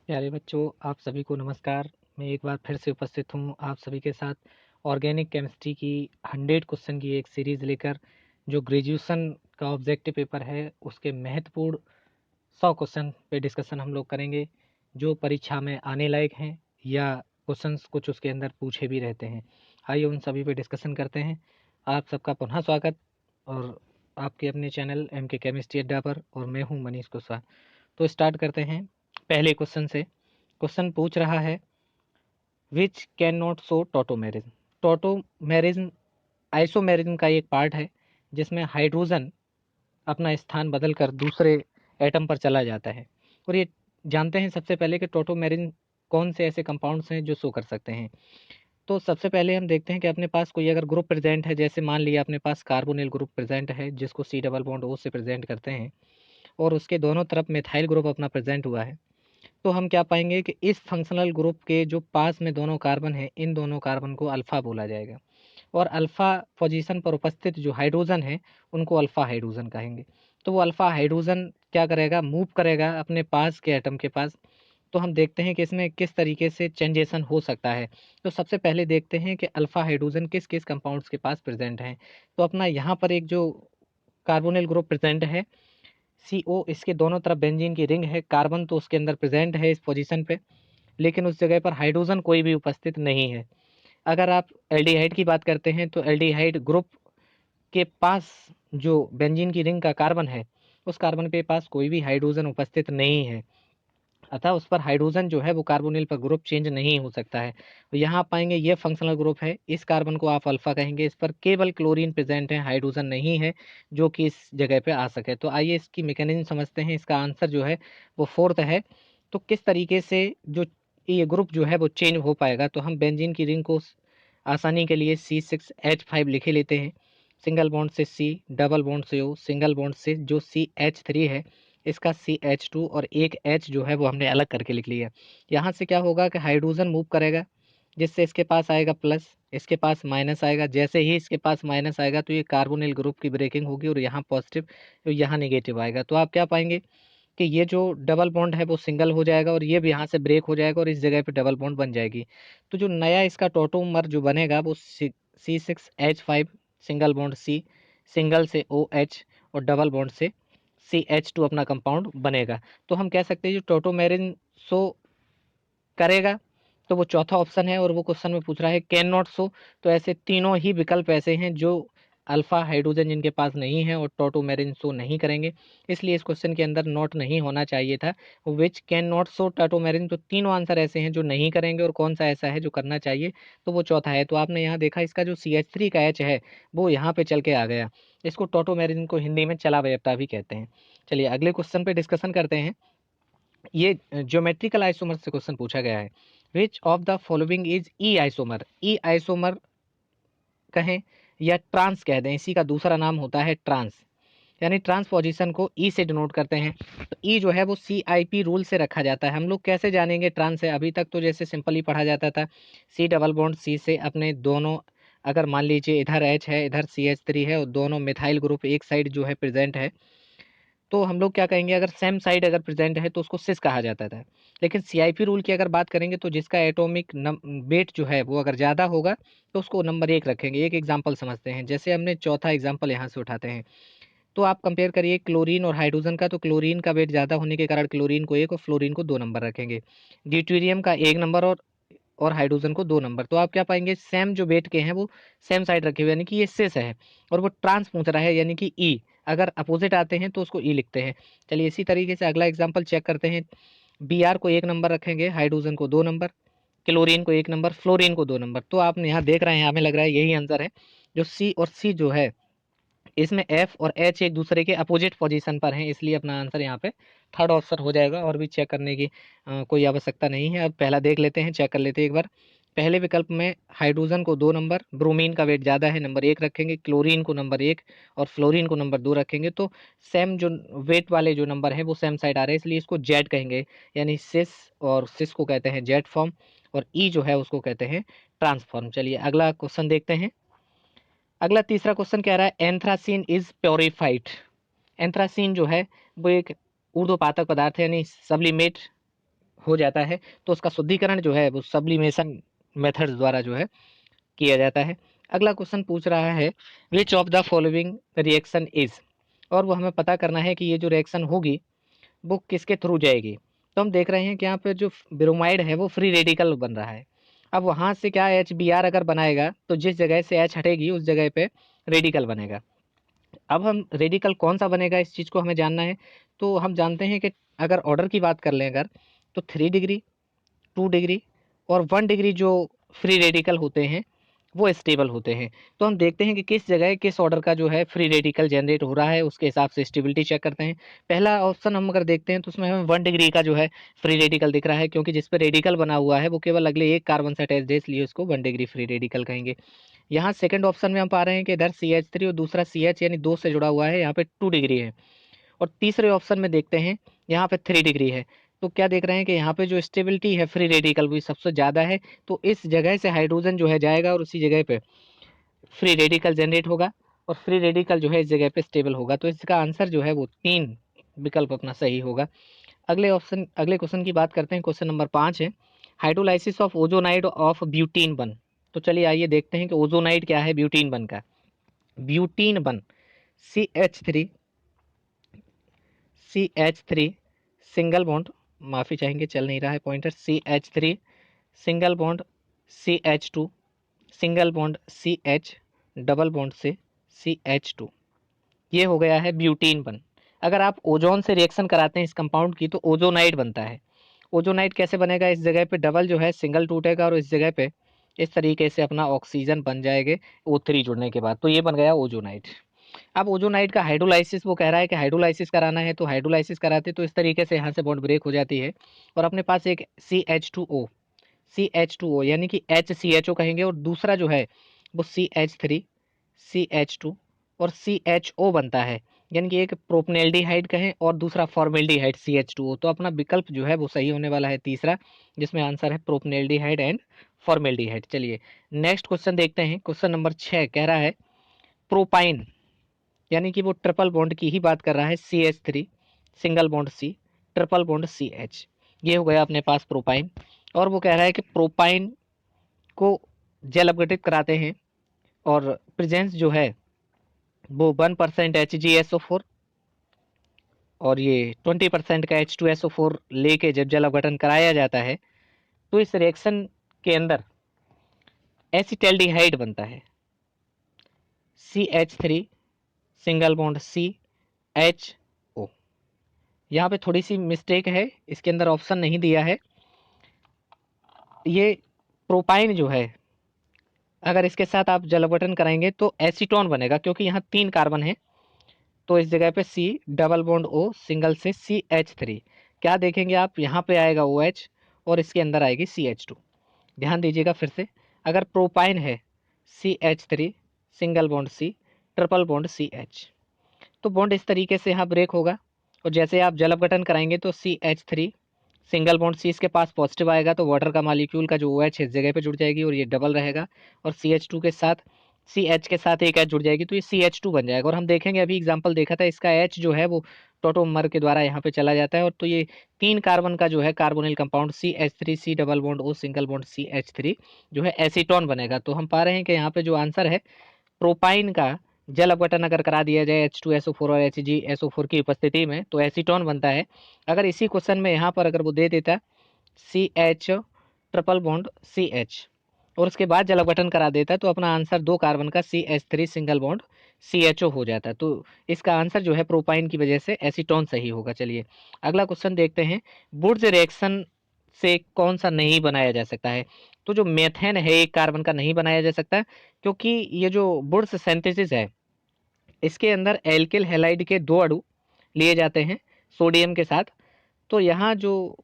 प्यारे बच्चों, आप सभी को नमस्कार। मैं एक बार फिर से उपस्थित हूँ आप सभी के साथ ऑर्गेनिक केमिस्ट्री की 100 क्वेश्चन की एक सीरीज़ लेकर, जो ग्रेजुएशन का ऑब्जेक्टिव पेपर है उसके महत्वपूर्ण 100 क्वेश्चन पे डिस्कशन हम लोग करेंगे, जो परीक्षा में आने लायक हैं या क्वेश्चंस कुछ उसके अंदर पूछे भी रहते हैं। आइए उन सभी पे डिस्कशन करते हैं। आप सबका पुनः स्वागत और आपके अपने चैनल एम के केमिस्ट्री अड्डा पर, और मैं हूँ मनीष कुशवाहा। तो स्टार्ट करते हैं पहले क्वेश्चन से। क्वेश्चन पूछ रहा है, which can not show tautomerism. Tautomerism isomerism का एक पार्ट है जिसमें हाइड्रोजन अपना स्थान बदलकर दूसरे एटम पर चला जाता है। और ये जानते हैं सबसे पहले कि टोटोमेरिज्म कौन से ऐसे कंपाउंड्स हैं जो शो कर सकते हैं। तो सबसे पहले हम देखते हैं कि अपने पास कोई अगर ग्रुप प्रेजेंट है, जैसे मान लिया अपने पास कार्बोनिल ग्रुप प्रेजेंट है जिसको सी डबल बॉन्ड ओ से प्रेजेंट करते हैं, और उसके दोनों तरफ मिथाइल ग्रुप अपना प्रेजेंट हुआ है, तो हम क्या पाएंगे कि इस फंक्शनल ग्रुप के जो पास में दोनों कार्बन है, इन दोनों कार्बन को अल्फा बोला जाएगा। और अल्फा पोजीशन पर उपस्थित जो हाइड्रोजन है उनको अल्फा हाइड्रोजन कहेंगे। तो वो अल्फा हाइड्रोजन क्या करेगा, मूव करेगा अपने पास के एटम के पास। तो हम देखते हैं कि इसमें किस तरीके से चेंजेशन हो सकता है। तो सबसे पहले देखते हैं कि अल्फा हाइड्रोजन किस किस कंपाउंड्स के पास प्रेजेंट है। तो अपना यहाँ पर एक जो कार्बोनिल ग्रुप प्रेजेंट है CO, इसके दोनों तरफ बेंजीन की रिंग है, कार्बन तो उसके अंदर प्रेजेंट है इस पोजीशन पे, लेकिन उस जगह पर हाइड्रोजन कोई भी उपस्थित नहीं है। अगर आप एल्डिहाइड की बात करते हैं तो एल्डिहाइड ग्रुप के पास जो बेंजीन की रिंग का कार्बन है, उस कार्बन के पास कोई भी हाइड्रोजन उपस्थित नहीं है, अतः उस पर हाइड्रोजन जो है वो कार्बोनिल पर ग्रुप चेंज नहीं हो सकता है। तो यहाँ आप पाएंगे ये फंक्शनल ग्रुप है, इस कार्बन को आप अल्फा कहेंगे, इस पर केवल क्लोरीन प्रेजेंट है, हाइड्रोजन नहीं है जो कि इस जगह पे आ सके। तो आइए इसकी मैकेनिज्म समझते हैं। इसका आंसर जो है वो फोर्थ है। तो किस तरीके से जो ये ग्रुप जो है वो चेंज हो पाएगा, तो हम बेंजीन की रिंग को आसानी के लिए C6H5 लिखे लेते हैं। सिंगल बॉन्ड से C, डबल बॉन्ड से O, सिंगल बॉन्ड से जो CH3 है इसका CH2 और एक H जो है वो हमने अलग करके लिख लिया। यहाँ से क्या होगा कि हाइड्रोजन मूव करेगा, जिससे इसके पास आएगा प्लस, इसके पास माइनस आएगा। जैसे ही इसके पास माइनस आएगा तो ये कार्बोनिल ग्रुप की ब्रेकिंग होगी और यहाँ पॉजिटिव, तो यहाँ नेगेटिव आएगा। तो आप क्या पाएंगे कि ये जो डबल बॉन्ड है वो सिंगल हो जाएगा और ये भी यहाँ से ब्रेक हो जाएगा और इस जगह पे डबल बॉन्ड बन जाएगी। तो जो नया इसका टोटोमर जो बनेगा वो C6H5, single bond C, single से OH और डबल बॉन्ड से CH2 अपना कंपाउंड बनेगा। तो हम कह सकते हैं जो टोटोमेरिन शो करेगा तो वो चौथा ऑप्शन है, और वो क्वेश्चन में पूछ रहा है कैन नॉट शो। तो ऐसे तीनों ही विकल्प ऐसे हैं जो अल्फा हाइड्रोजन जिनके पास नहीं है और टोटोमेरिन शो नहीं करेंगे, इसलिए इस क्वेश्चन के अंदर नॉट नहीं होना चाहिए था। विच कैन नॉट शो टोटोमेरिन, तो तीनों आंसर ऐसे हैं जो नहीं करेंगे, और कौन सा ऐसा है जो करना चाहिए, तो वो चौथा है। तो आपने यहाँ देखा इसका जो CH3 का H है वो यहाँ पे चल के आ गया। इसको टोटोमेरिन को हिंदी में चला व्यवता भी कहते हैं। चलिए अगले क्वेश्चन पे डिस्कशन करते हैं। ये ज्योमेट्रिकल आइसोमर से क्वेश्चन पूछा गया है। Which of the following is E isomer. E isomer कहें या ट्रांस कह दें, इसी का दूसरा नाम होता है ट्रांस, यानी ट्रांसपोजिशन को ई से डिनोट करते हैं। तो ई जो है वो CIP रूल से रखा जाता है। हम लोग कैसे जानेंगे ट्रांस है, अभी तक तो जैसे सिंपली पढ़ा जाता था, C डबल बॉन्ड C से अपने दोनों, अगर मान लीजिए इधर H है इधर CH3 है और दोनों मिथाइल ग्रुप एक साइड जो है प्रेजेंट है, तो हम लोग क्या कहेंगे, अगर सेम साइड अगर प्रेजेंट है तो उसको सिस कहा जाता था। लेकिन CIP रूल की अगर बात करेंगे तो जिसका एटॉमिक वेट जो है वो अगर ज़्यादा होगा तो उसको नंबर 1 रखेंगे। एक एग्जांपल समझते हैं, जैसे हमने चौथा एग्जांपल यहाँ से उठाते हैं। तो आप कंपेयर करिए क्लोरीन और हाइड्रोजन का, तो क्लोरीन का वेट ज़्यादा होने के कारण क्लोरीन को 1 और फ्लोरीन को 2 नंबर रखेंगे। ड्यूटेरियम का 1 नंबर और हाइड्रोजन को 2 नंबर। तो आप क्या पाएंगे, सेम जो वेट के हैं वो सेम साइड रखे हुए, यानी कि ये सिस है, और वो ट्रांस पूछ रहा है यानी कि ई, अगर अपोजिट आते हैं तो उसको ई लिखते हैं। चलिए इसी तरीके से अगला एग्जाम्पल चेक करते हैं। Br को 1 नंबर रखेंगे, हाइड्रोजन को 2 नंबर, क्लोरीन को 1 नंबर, फ्लोरीन को 2 नंबर। तो आप यहाँ देख रहे हैं, हमें लग रहा है यही आंसर है। जो सी और सी जो है इसमें F और H एक दूसरे के अपोजिट पोजीशन पर हैं, इसलिए अपना आंसर यहाँ पे थर्ड ऑप्शन हो जाएगा, और भी चेक करने की कोई आवश्यकता नहीं है। अब पहला देख लेते हैं, चेक कर लेते हैं एक बार। पहले विकल्प में हाइड्रोजन को 2 नंबर, ब्रोमीन का वेट ज़्यादा है नंबर 1 रखेंगे, क्लोरीन को नंबर 1 और फ्लोरीन को नंबर 2 रखेंगे। तो सेम जो वेट वाले जो नंबर हैं वो सेम साइड आ रहे हैं, इसलिए इसको जेड कहेंगे, यानी सिस, और सिस को कहते हैं जेड फॉर्म, और ई जो है उसको कहते हैं ट्रांसफॉर्म। चलिए अगला क्वेश्चन देखते हैं। अगला तीसरा क्वेश्चन कह रहा है एंथ्रासीन इज प्योरीफाइड। एंथ्रासीन जो है वो एक ऊर्ध्वपातक पदार्थ है, यानी सब्लिमेट हो जाता है तो उसका शुद्धिकरण जो है वो सब्लिमेशन मेथड्स द्वारा जो है किया जाता है। अगला क्वेश्चन पूछ रहा है which of the following reaction is, और वो हमें पता करना है कि ये जो रिएक्शन होगी वो किसके थ्रू जाएगी। तो हम देख रहे हैं कि यहाँ पे जो ब्रोमाइड है वो फ्री रेडिकल बन रहा है। अब वहाँ से क्या एच बी आर अगर बनाएगा तो जिस जगह से एच हटेगी उस जगह पे रेडिकल बनेगा। अब हम रेडिकल कौन सा बनेगा इस चीज़ को हमें जानना है। तो हम जानते हैं कि अगर ऑर्डर की बात कर लें अगर, तो 3 डिग्री, 2 डिग्री और 1 डिग्री जो फ्री रेडिकल होते हैं वो स्टेबल होते हैं। तो हम देखते हैं कि किस जगह किस ऑर्डर का जो है फ्री रेडिकल जनरेट हो रहा है, उसके हिसाब से स्टेबिलिटी चेक करते हैं। पहला ऑप्शन हम अगर देखते हैं तो उसमें हमें 1 डिग्री का जो है फ्री रेडिकल दिख रहा है, क्योंकि जिस पे रेडिकल बना हुआ है वो केवल अगले एक कार्बन से अटैच है, इसलिए उसको 1 डिग्री फ्री रेडिकल कहेंगे। यहाँ सेकंड ऑप्शन में हम पा रहे हैं कि इधर CH3 और दूसरा CH यानी 2 से जुड़ा हुआ है, यहाँ पे 2 डिग्री है। और तीसरे ऑप्शन में देखते हैं यहाँ पे 3 डिग्री है। तो क्या देख रहे हैं कि यहाँ पे जो स्टेबिलिटी है फ्री रेडिकल भी सबसे ज़्यादा है, तो इस जगह से हाइड्रोजन जो है जाएगा और उसी जगह पे फ्री रेडिकल जनरेट होगा और फ्री रेडिकल जो है इस जगह पे स्टेबल होगा। तो इसका आंसर जो है वो 3 विकल्प अपना सही होगा। अगले क्वेश्चन की बात करते हैं। क्वेश्चन नंबर 5 है hydrolysis of ozonide of butene one. तो चलिए आइए देखते हैं कि ओजोनाइड क्या है ब्यूटीन वन का। Butene one CH3 CH3 single bond, माफ़ी चाहेंगे चल नहीं रहा है pointer, CH3 single bond CH2 single bond CH double bond से CH2, ये हो गया है ब्यूटीन वन। अगर आप ओजोन से रिएक्शन कराते हैं इस कंपाउंड की तो ओजोनाइड बनता है। ओजोनाइड कैसे बनेगा, इस जगह पे डबल जो है सिंगल टूटेगा और इस जगह पे इस तरीके से अपना ऑक्सीजन बन जाएंगे O3 जुड़ने के बाद, तो ये बन गया ओजोनाइड। अब ओजोनाइड का हाइड्रोलाइसिस वो कह रहा है कि हाइड्रोलाइसिस कराना है, तो हाइड्रोलाइसिस कराते तो इस तरीके से यहाँ से बॉन्ड ब्रेक हो जाती है और अपने पास एक CH2O यानी कि HCHO कहेंगे, और दूसरा जो है वो CH3 CH2 और CHO बनता है, यानी कि एक प्रोपनेल्डिहाइड कहें और दूसरा फॉर्मेल्डिहाइड CH2O। तो अपना विकल्प जो है वो सही होने वाला है तीसरा, जिसमें आंसर है प्रोपनेल्डिहाइड एंड फॉर्मेल्डिहाइड। चलिए नेक्स्ट क्वेश्चन देखते हैं। क्वेश्चन नंबर 6 कह रहा है प्रोपाइन, यानी कि वो ट्रिपल बॉन्ड की ही बात कर रहा है, CH3 single bond C triple bond CH, ये हो गया अपने पास प्रोपाइन। और वो कह रहा है कि प्रोपाइन को जल अपघटित कराते हैं और प्रेजेंस जो है वो 1% HgSO4 और ये 20% का H2SO4 लेके जब जल अपघटन कराया जाता है तो इस रिएक्शन के अंदर एसिटल्डिहाइड बनता है, CH3 सिंगल बॉन्ड CHO। यहाँ पे थोड़ी सी मिस्टेक है, इसके अंदर ऑप्शन नहीं दिया है। ये प्रोपाइन जो है अगर इसके साथ आप जल अपघटन कराएंगे तो एसीटोन बनेगा, क्योंकि यहाँ 3 कार्बन है, तो इस जगह पे C double bond O single से CH3, क्या देखेंगे आप यहाँ पे आएगा OH और इसके अंदर आएगी CH2। ध्यान दीजिएगा फिर से, अगर प्रोपाइन है CH3 single bond C triple bond CH, तो बॉन्ड इस तरीके से यहाँ ब्रेक होगा और जैसे आप जल अपघटन कराएंगे तो CH3 सिंगल बॉन्ड C इसके पास पॉजिटिव आएगा तो वाटर का मालिक्यूल का जो OH है इस जगह पे जुड़ जाएगी और ये डबल रहेगा, और CH2 के साथ CH के साथ एक H जुड़ जाएगी तो ये CH2 बन जाएगा। और हम देखेंगे अभी एग्जांपल देखा था, इसका H जो है वो टोटोमर के द्वारा यहाँ पे चला जाता है, और तो ये 3 कार्बन का जो है carbonyl compound CH3 C double bond O single bond CH3 जो है एसीटोन बनेगा। तो हम पा रहे हैं कि यहाँ पे जो आंसर है प्रोपाइन का जल अपघटन अगर करा दिया जाए H2SO4 और HgSO4 की उपस्थिति में तो एसीटोन बनता है। अगर इसी क्वेश्चन में यहाँ पर अगर वो दे देता CH ट्रिपल बॉन्ड CH और उसके बाद जल अपघटन करा देता तो अपना आंसर 2 कार्बन का CH3 सिंगल बॉन्ड CHO हो जाता है। तो इसका आंसर जो है प्रोपाइन की वजह से एसीटोन सही होगा। चलिए अगला क्वेश्चन देखते हैं। वुड्स रिएक्शन से कौन सा नहीं बनाया जा सकता है। तो जो मेथेन है एक कार्बन का नहीं बनाया जा सकता, क्योंकि ये जो वुड्स सिंथेसिस है इसके अंदर एल्किल हैलाइड के 2 अणु लिए जाते हैं सोडियम के साथ, तो यहाँ जो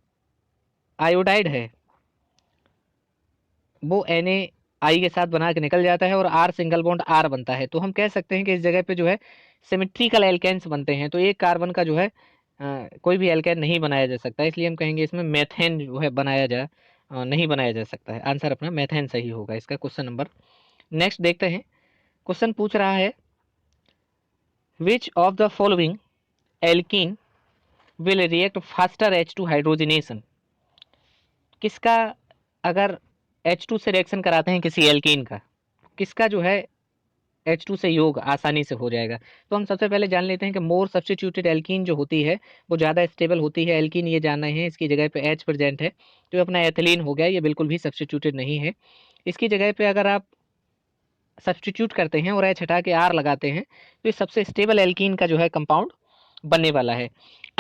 आयोडाइड है वो Na के साथ बना के निकल जाता है और R सिंगल बॉन्ड R बनता है। तो हम कह सकते हैं कि इस जगह पे जो है सिमेट्रिकल एल्केन्स बनते हैं, तो एक कार्बन का जो है कोई भी एल्केन नहीं बनाया जा सकता, इसलिए हम कहेंगे इसमें मेथेन जो है नहीं बनाया जा सकता है। आंसर अपना मेथेन सही होगा इसका। क्वेश्चन नंबर नेक्स्ट देखते हैं। क्वेश्चन पूछ रहा है which of the following alkene will react faster H2 hydrogenation। किसका अगर H2 से रिएक्शन कराते हैं किसी एल्कीन का, किसका जो है H2 से योग आसानी से हो जाएगा। तो हम सबसे पहले जान लेते हैं कि मोर सब्स्टिट्यूटेड एल्कीन जो होती है वो ज़्यादा स्टेबल होती है। एल्कीन ये जानना है, इसकी जगह पे H प्रेजेंट है, तो ये अपना एथिलीन हो गया, ये बिल्कुल भी सब्स्टिट्यूटेड नहीं है। इसकी जगह पे अगर आप सब्स्टिट्यूट करते हैं और H हटा के R लगाते हैं तो ये सबसे स्टेबल एल्कीन का जो है कंपाउंड बनने वाला है।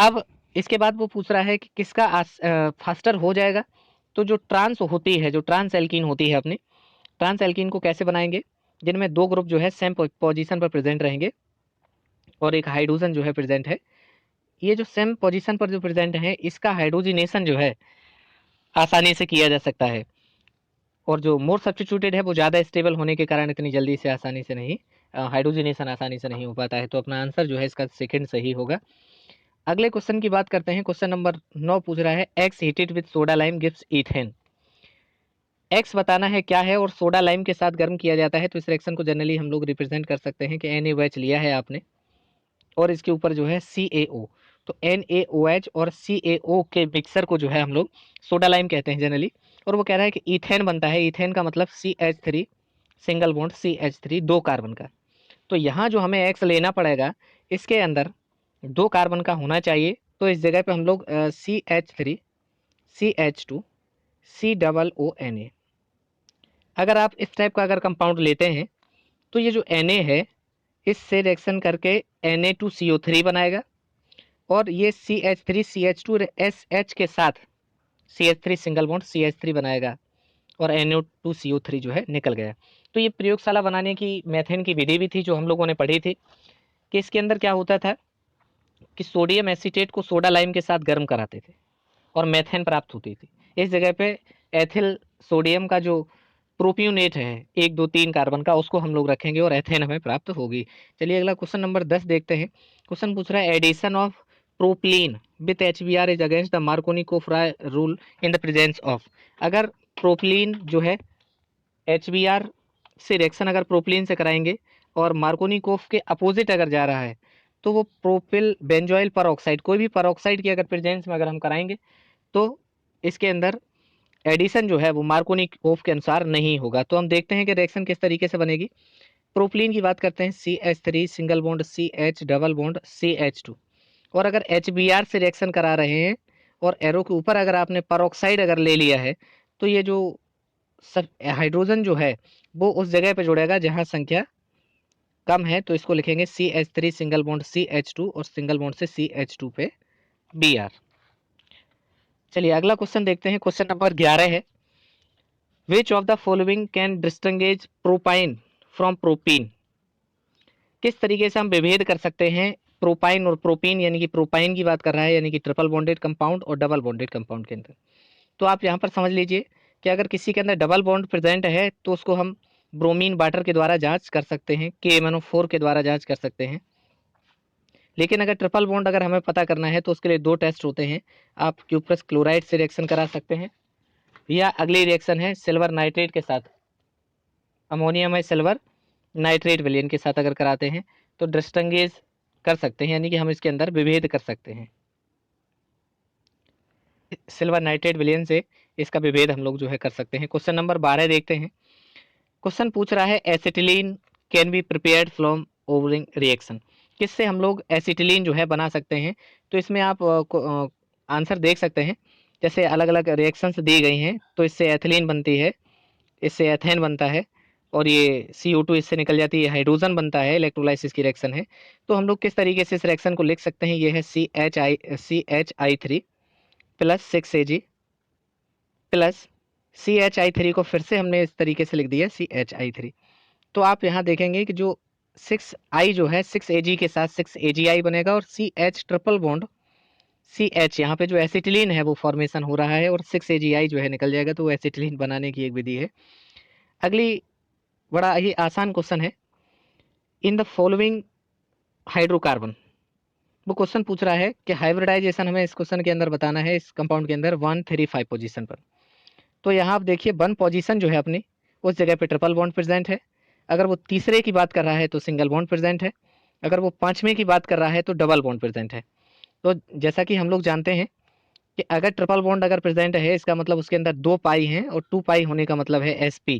अब इसके बाद वो पूछ रहा है कि किसका फास्टर हो जाएगा। तो जो ट्रांस होती है, जो ट्रांस एल्कीन होती है अपनी, ट्रांस एल्कीन को कैसे बनाएंगे, जिनमें दो ग्रुप जो है सेम पोजीशन पर प्रेजेंट रहेंगे और एक हाइड्रोजन जो है प्रेजेंट है। ये जो सेम पोजीशन पर जो प्रेजेंट है इसका हाइड्रोजिनेशन जो है आसानी से किया जा सकता है, और जो मोर सब्स्टिट्यूटेड है वो ज़्यादा स्टेबल होने के कारण इतनी जल्दी से आसानी से नहीं, हाइड्रोजिनेशन आसानी से नहीं हो पाता है। तो अपना आंसर जो है इसका सेकंड सही होगा। अगले क्वेश्चन की बात करते हैं। क्वेश्चन नंबर 9 पूछ रहा है x heated with soda lime gives ethane. X बताना है क्या है और सोडा लाइम के साथ गर्म किया जाता है। तो इस रिएक्शन को जनरली हम लोग रिप्रेजेंट कर सकते हैं कि NaOH लिया है आपने और इसके ऊपर जो है CaO। तो NaOH और CaO के मिक्सर को जो है हम लोग सोडा लाइम कहते हैं जनरली। और वो कह रहा है कि इथेन बनता है। इथेन का मतलब CH3 सिंगल बॉन्ड CH3 दो कार्बन का। तो यहाँ जो हमें एक्स लेना पड़ेगा, इसके अंदर दो कार्बन का होना चाहिए। तो इस जगह पे हम लोग CH3 CH2 COO Na, अगर आप इस टाइप का अगर कंपाउंड लेते हैं तो ये जो Na है इससे रिएक्शन करके Na2CO3 बनाएगा और ये CH3 CH2 SH के साथ CH3 सिंगल बॉन्ड CH3 बनाएगा और NO2CO3 जो है निकल गया। तो ये प्रयोगशाला बनाने की मेथड की विधि भी थी जो हम लोगों ने पढ़ी थी कि इसके अंदर क्या होता था कि सोडियम एसीटेट को सोडा लाइम के साथ गर्म कराते थे और मेथेन प्राप्त होती थी। इस जगह पे एथिल सोडियम का जो प्रोपियोनेट है 1 2 3 कार्बन का, उसको हम लोग रखेंगे और एथेन हमें प्राप्त होगी। चलिए अगला क्वेश्चन नंबर 10 देखते हैं। क्वेश्चन पूछ रहा है addition of propylene with HBr is against the Markovnikov rule in the presence of. अगर प्रोपलीन जो है HBr से रिएक्शन अगर प्रोपलीन से कराएंगे और मार्कोनी-कोफ के अपोजिट अगर जा रहा है तो वो प्रोपिल बेंजोइल परऑक्साइड, कोई भी परऑक्साइड की अगर प्रेजेंस में अगर हम कराएंगे तो इसके अंदर एडिशन जो है वो मार्कोनी-कोफ के अनुसार नहीं होगा। तो हम देखते हैं कि रिएक्शन किस तरीके से बनेगी। प्रोपलीन की बात करते हैं CH3 single bond CH double bond CH2, और अगर HBr से रिएक्शन करा रहे हैं और एरो के ऊपर अगर आपने परऑक्साइड अगर ले लिया है तो ये जो सब हाइड्रोजन जो है वो उस जगह पे जुड़ेगा जहां संख्या कम है। तो इसको लिखेंगे CH3 सिंगल बॉन्ड CH2 और सिंगल बॉन्ड से CH2 पे Br। चलिए अगला क्वेश्चन देखते हैं। क्वेश्चन नंबर 11 है which of the following can distinguish propyne from propene. किस तरीके से हम विभेद कर सकते हैं प्रोपाइन और प्रोपीन, यानी कि प्रोपाइन की बात कर रहा है यानी कि ट्रिपल बॉन्डेड कंपाउंड और डबल बॉन्डेड कंपाउंड के अंदर। तो आप यहाँ पर समझ लीजिए कि अगर किसी के अंदर डबल बॉन्ड प्रेजेंट है तो उसको हम ब्रोमीन वाटर के द्वारा जांच कर सकते हैं, KMnO4 के द्वारा जांच कर सकते हैं। लेकिन अगर ट्रिपल बॉन्ड अगर हमें पता करना है तो उसके लिए दो टेस्ट होते हैं। आप क्यूप्रस क्लोराइड से रिएक्शन करा सकते हैं या अगली रिएक्शन है सिल्वर नाइट्रेट के साथ, अमोनियम है सिल्वर नाइट्रेट विलयन के साथ अगर कराते हैं तो डिस्टिंग्विश कर सकते हैं, यानी कि हम इसके अंदर विभेद कर सकते हैं। सिल्वर नाइट्रेट विलयन से इसका विभेद हम लोग जो है कर सकते हैं। क्वेश्चन नंबर 12 देखते हैं। क्वेश्चन पूछ रहा है acetylene can be prepared from ovarian reaction. किससे हम लोग एसिटिलीन जो है बना सकते हैं। तो इसमें आप आंसर देख सकते हैं, जैसे अलग अलग रिएक्शंस दी गई हैं। तो इससे एथिलीन बनती है, इससे एथेन बनता है और ये CO2 इससे निकल जाती है, हाइड्रोजन बनता है, इलेक्ट्रोलाइसिस की रिएक्शन है। तो हम लोग किस तरीके से इस रिएक्शन को लिख सकते हैं, ये है CHI3 plus 6Ag plus CHI3 को फिर से हमने इस तरीके से लिख दिया CHI3। तो आप यहाँ देखेंगे कि जो 6I जो है 6Ag के साथ 6AgI बनेगा और CH ट्रिपल बॉन्ड CH यहाँ पे जो एसिटिलीन है वो फॉर्मेशन हो रहा है और 6AgI जो है निकल जाएगा। तो वो एसिटिलीन बनाने की एक विधि है। अगली बड़ा ही आसान क्वेश्चन है इन द फॉलोइंग हाइड्रोकार्बन। वो क्वेश्चन पूछ रहा है कि हाइब्रिडाइजेशन हमें इस क्वेश्चन के अंदर बताना है इस कंपाउंड के अंदर 135 पोजीशन पर। तो यहाँ आप देखिए 1 पोजीशन जो है अपनी उस जगह पे ट्रिपल बॉन्ड प्रेजेंट है। अगर वो तीसरे की बात कर रहा है तो सिंगल बॉन्ड प्रेजेंट है। अगर वो पांचवें की बात कर रहा है तो डबल बॉन्ड प्रेजेंट है। तो जैसा कि हम लोग जानते हैं कि अगर ट्रिपल बॉन्ड अगर प्रेजेंट है, इसका मतलब उसके अंदर 2 पाई हैं, और 2 पाई होने का मतलब है sp,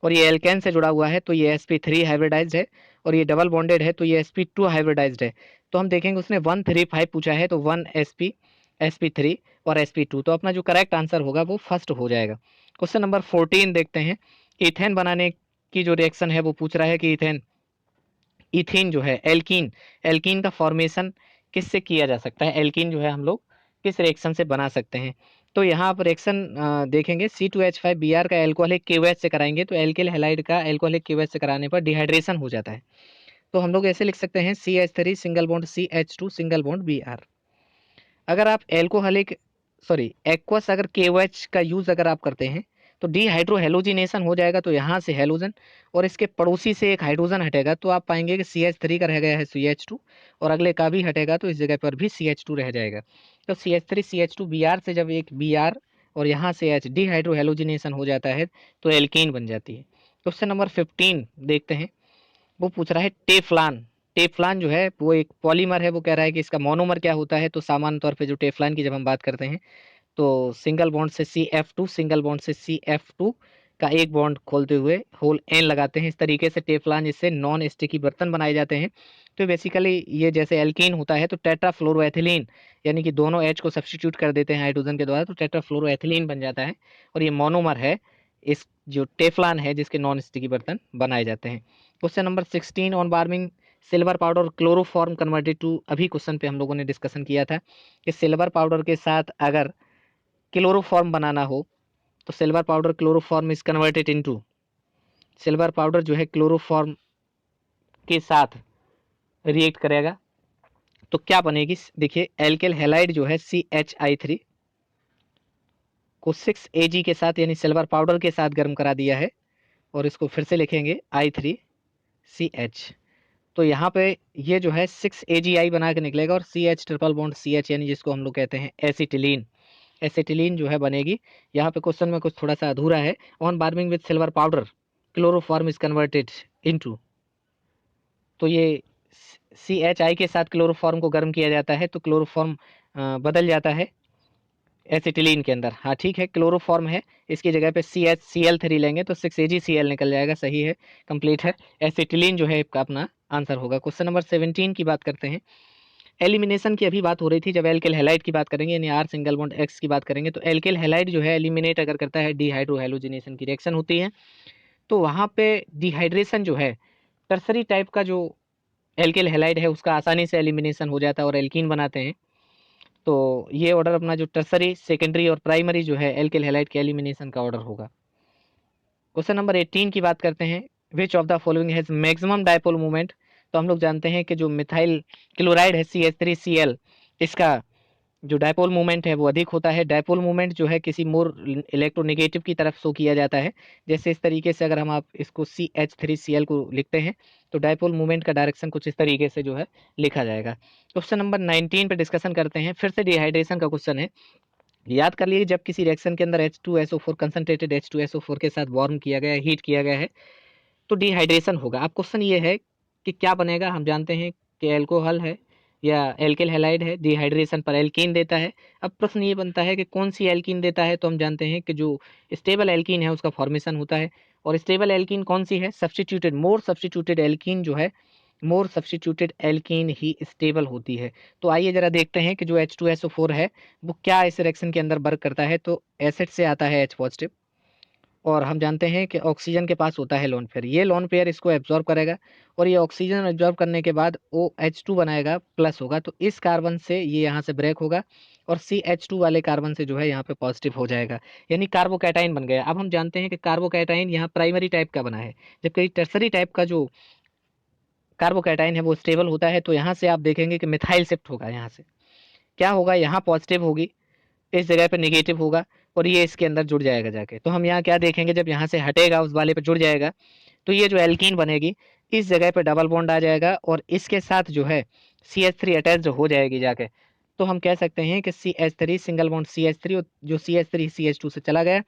और ये एल्केन से जुड़ा हुआ है तो ये sp3 हाइब्रिडाइज्ड है, और ये डबल बॉन्डेड है तो ये sp2 हाइब्रिडाइज्ड है। तो हम देखेंगे उसने 135 पूछा है, तो 1 sp, sp3 और sp2, तो अपना जो करेक्ट आंसर होगा वो फर्स्ट हो जाएगा। क्वेश्चन नंबर 14 देखते हैं। इथेन बनाने की जो रिएक्शन है वो पूछ रहा है कि इथेन जो है एल्कीन, एल्कीन का फॉर्मेशन किससे किया जा सकता है, एल्कीन जो है हम लोग किस रिएक्शन से बना सकते हैं। तो यहाँ आप रिएक्शन देखेंगे, C2H5Br का एल्कोहलिक KOH से कराएंगे तो एल्किल हैलाइड का एल्कोहलिक KOH से कराने पर डिहाइड्रेशन हो जाता है। तो हम लोग ऐसे लिख सकते हैं CH3 single bond CH2 single bond Br। अगर आप एल्कोहलिक सॉरी एक्वस अगर KOH का यूज अगर आप करते हैं तो डीहाइड्रो हेलोजिनेशन हो जाएगा, तो यहाँ से हेलोजन और इसके पड़ोसी से एक हाइड्रोजन हटेगा, तो आप पाएंगे कि CH3 का रह गया है CH2, और अगले का भी हटेगा तो इस जगह पर भी CH2 रह जाएगा। तो CH3 CH2 Br से जब एक Br और यहाँ से H डीहाइड्रो हेलोजिनेशन हो जाता है तो एल्कीन बन जाती है। क्वेश्चन नंबर 15 देखते हैं। वो पूछ रहा है टेफ्लान, टेफ्लान जो है वो एक पॉलीमर है, वो कह रहा है कि इसका मोनोमर क्या होता है। तो सामान्य तौर पे जो टेफ्लान की जब हम बात करते हैं तो सिंगल बॉन्ड से CF2, सिंगल बॉन्ड से CF2 का एक बॉन्ड खोलते हुए होल एन लगाते हैं, इस तरीके से टेफ्लान जिससे नॉन स्टिकी बर्तन बनाए जाते हैं। तो बेसिकली ये जैसे एल्कीन होता है तो टेट्राफ्लोरोएथिलीन, यानी कि दोनों H को सब्स्टिट्यूट कर देते हैं हाइड्रोजन के द्वारा तो टेट्राफ्लोरोएथिलीन बन जाता है, और ये मोनोमर है इस जो टेफ्लान है जिसके नॉन स्टिकी बर्तन बनाए जाते हैं। Question number 16 on warming silver powder chloroform converted to, अभी क्वेश्चन पे हम लोगों ने डिस्कशन किया था कि सिल्वर पाउडर के साथ अगर क्लोरोफॉर्म बनाना हो तो silver powder chloroform is converted into, silver powder जो है क्लोरोफॉर्म के साथ रिएक्ट करेगा तो क्या बनेगी। देखिए एल्किल हैलाइड जो है CHI3 को 6 Ag के साथ यानी सिल्वर पाउडर के साथ गर्म करा दिया है, और इसको फिर से लिखेंगे I3CH। तो यहाँ पे ये जो है 6 AgI बना के निकलेगा, और CH ट्रिपल बॉन्ड CH यानी जिसको हम लोग कहते हैं एसिटिलीन, एसिटिलीन जो है बनेगी। यहाँ पे क्वेश्चन में कुछ थोड़ा सा अधूरा है। ऑन बार्मिंग with silver powder chloroform is converted into, तो ये CHI के साथ क्लोरोफॉर्म को गर्म किया जाता है तो क्लोरोफॉर्म बदल जाता है एसिटिलीन के अंदर। हाँ ठीक है, क्लोरोफॉर्म है, इसकी जगह पे CHCl3 लेंगे तो 6 AgCl निकल जाएगा, सही है, कंप्लीट है। एसिटिलीन जो है इसका अपना आंसर होगा। क्वेश्चन नंबर 17 की बात करते हैं। एलिमिनेशन की अभी बात हो रही थी, जब एल्किल हैलाइड की बात करेंगे यानी R सिंगल बॉन्ड X की बात करेंगे तो एल्किल हैलाइड जो है एलिमिनेट अगर करता है डीहाइड्रो हेलोजिनेशन की रिएक्शन होती है, तो वहाँ पे डिहाइड्रेशन जो है टर्सरी टाइप का जो एल्किल हैलाइड है उसका आसानी से एलिमिनेशन हो जाता है और एल्कीन बनाते हैं। तो ये ऑर्डर अपना जो टर्सरी सेकेंडरी और प्राइमरी जो है एल्किल हैलाइड के एलिमिनेशन का ऑर्डर होगा। क्वेश्चन नंबर 18 की बात करते हैं। विच of the following has maximum dipole moment, तो हम लोग जानते हैं कि जो मिथाइल क्लोराइड है CH3Cl, इसका जो डायपोल मोमेंट है वो अधिक होता है। डायपोल मोमेंट जो है किसी मोर इलेक्ट्रोनेगेटिव की तरफ शो किया जाता है, जैसे इस तरीके से अगर हम आप इसको CH3Cl को लिखते हैं तो डायपोल मोमेंट का डायरेक्शन कुछ इस तरीके से जो है लिखा जाएगा। क्वेश्चन नंबर 19 पे डिस्कसन करते हैं, फिर से डिहाइड्रेशन का क्वेश्चन है। याद कर लीजिए जब किसी रिएक्शन के अंदर H2SO4 कंसंट्रेटेड H2SO4 के साथ वार्म किया गया है, हीट किया गया है, तो डिहाइड्रेशन होगा। अब क्वेश्चन ये है कि क्या बनेगा। हम जानते हैं कि एल्कोहल है या एल्किल हैलाइड है, डिहाइड्रेशन पर एल्कीन देता है। अब प्रश्न ये बनता है कि कौन सी एल्कीन देता है, तो हम जानते हैं कि जो स्टेबल एल्कीन है उसका फॉर्मेशन होता है, और स्टेबल एल्कीन कौन सी है, सब्स्टिट्यूटेड, मोर सब्स्टिट्यूटेड एल्कीन जो है, मोर सब्स्टिट्यूटेड एल्कीन ही स्टेबल होती है। तो आइए जरा देखते हैं कि जो H2SO4 है वो क्या इस रिएक्शन के अंदर वर्क करता है। तो एसिड से आता है H पॉजिटिव, और हम जानते हैं कि ऑक्सीजन के पास होता है लोन पेयर, ये लोन पेयर इसको एब्जॉर्ब करेगा, और ये ऑक्सीजन एब्जॉर्ब करने के बाद OH2 बनाएगा, प्लस होगा, तो इस कार्बन से ये यहाँ से ब्रेक होगा और CH2 वाले कार्बन से जो है यहाँ पे पॉजिटिव हो जाएगा, यानी कार्बोकैटाइन बन गया। अब हम जानते हैं कि कार्बोकैटाइन यहाँ प्राइमरी टाइप का बना है, जबकि टर्सरी टाइप का जो कार्बोकैटाइन है वो स्टेबल होता है। तो यहाँ से आप देखेंगे कि मिथाइल शिफ्ट होगा, यहाँ से क्या होगा, यहाँ पॉजिटिव होगी, इस जगह पे नेगेटिव होगा, और ये इसके अंदर जुड़ जाएगा जाके। तो हम यहाँ क्या देखेंगे, जब यहाँ से हटेगा उस वाले पे जुड़ जाएगा तो ये जो एल्कीन बनेगी इस जगह पे डबल बॉन्ड आ जाएगा, और इसके साथ जो है CH3 अटैच्ड हो जाएगी जाके। तो हम कह सकते हैं कि CH3 सिंगल बॉन्ड CH3, और जो CH3 CH2 से चला गया।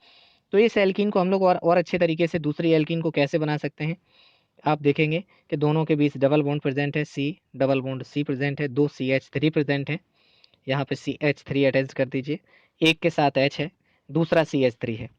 तो इस एल्कीन को हम लोग और अच्छे तरीके से दूसरी एल्कीन को कैसे बना सकते हैं, आप देखेंगे कि दोनों के बीच डबल बॉन्ड प्रेजेंट है, C double bond C present है, 2 CH3 प्रेजेंट है, यहाँ पे CH3 अटैच कर दीजिए, एक के साथ H है, दूसरा CH3 है।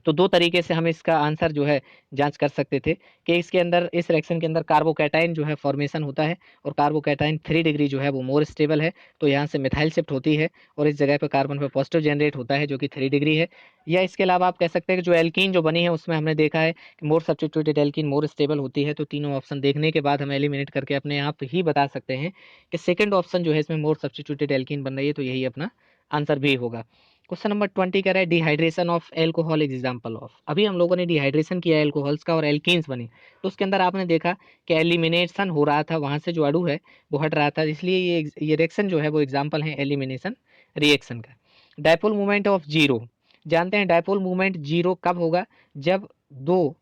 तो दो तरीके से हम इसका आंसर जो है जांच कर सकते थे कि इसके अंदर, इस रिएक्शन के अंदर कार्बोकैटायन जो है फॉर्मेशन होता है, और कार्बोकैटायन 3 डिग्री जो है वो मोर स्टेबल है, तो यहाँ से मिथाइल शिफ्ट होती है और इस जगह पे कार्बन पे पॉजिटिव जनरेट होता है जो कि 3 डिग्री है। या इसके अलावा आप कह सकते हैं कि जो एल्कीन जो बनी है उसमें हमने देखा है कि मोर सब्स्टिट्यूटेड एल्कीन मोर स्टेबल होती है। तो तीनों ऑप्शन देखने के बाद हम एलिमिनेट करके अपने आप ही बता सकते हैं कि सेकेंड ऑप्शन जो है इसमें मोर सब्स्टिट्यूटेड एल्कीन बन रही है, तो यही अपना आंसर भी होगा। क्वेश्चन नंबर 20 कह रहा है dehydration of alcohol is example of. अभी हम लोगों ने डिहाइड्रेशन किया एल्कोहल्स का और एल्कीन्स बनी, तो उसके अंदर आपने देखा कि एलिमिनेशन हो रहा था, वहां से जो अणु है वो हट रहा था, इसलिए ये रिएक्शन जो है वो एग्जांपल है एलिमिनेशन रिएक्शन का। डायपोल मूवमेंट ऑफ जीरो, जानते हैं डायपोल मूवमेंट जीरो कब होगा? जब दो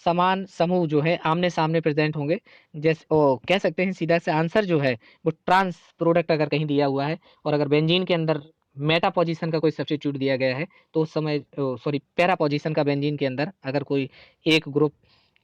समान समूह जो है आमने सामने प्रेजेंट होंगे। जैसे कह सकते हैं सीधा से आंसर जो है वो ट्रांस प्रोडक्ट अगर कहीं दिया हुआ है, और अगर बेंजीन के अंदर मेटा पोजीशन का कोई सब्स्टिट्यूट दिया गया है, तो उस समय सॉरी पैरा पोजीशन का बेंजीन के अंदर अगर कोई एक ग्रुप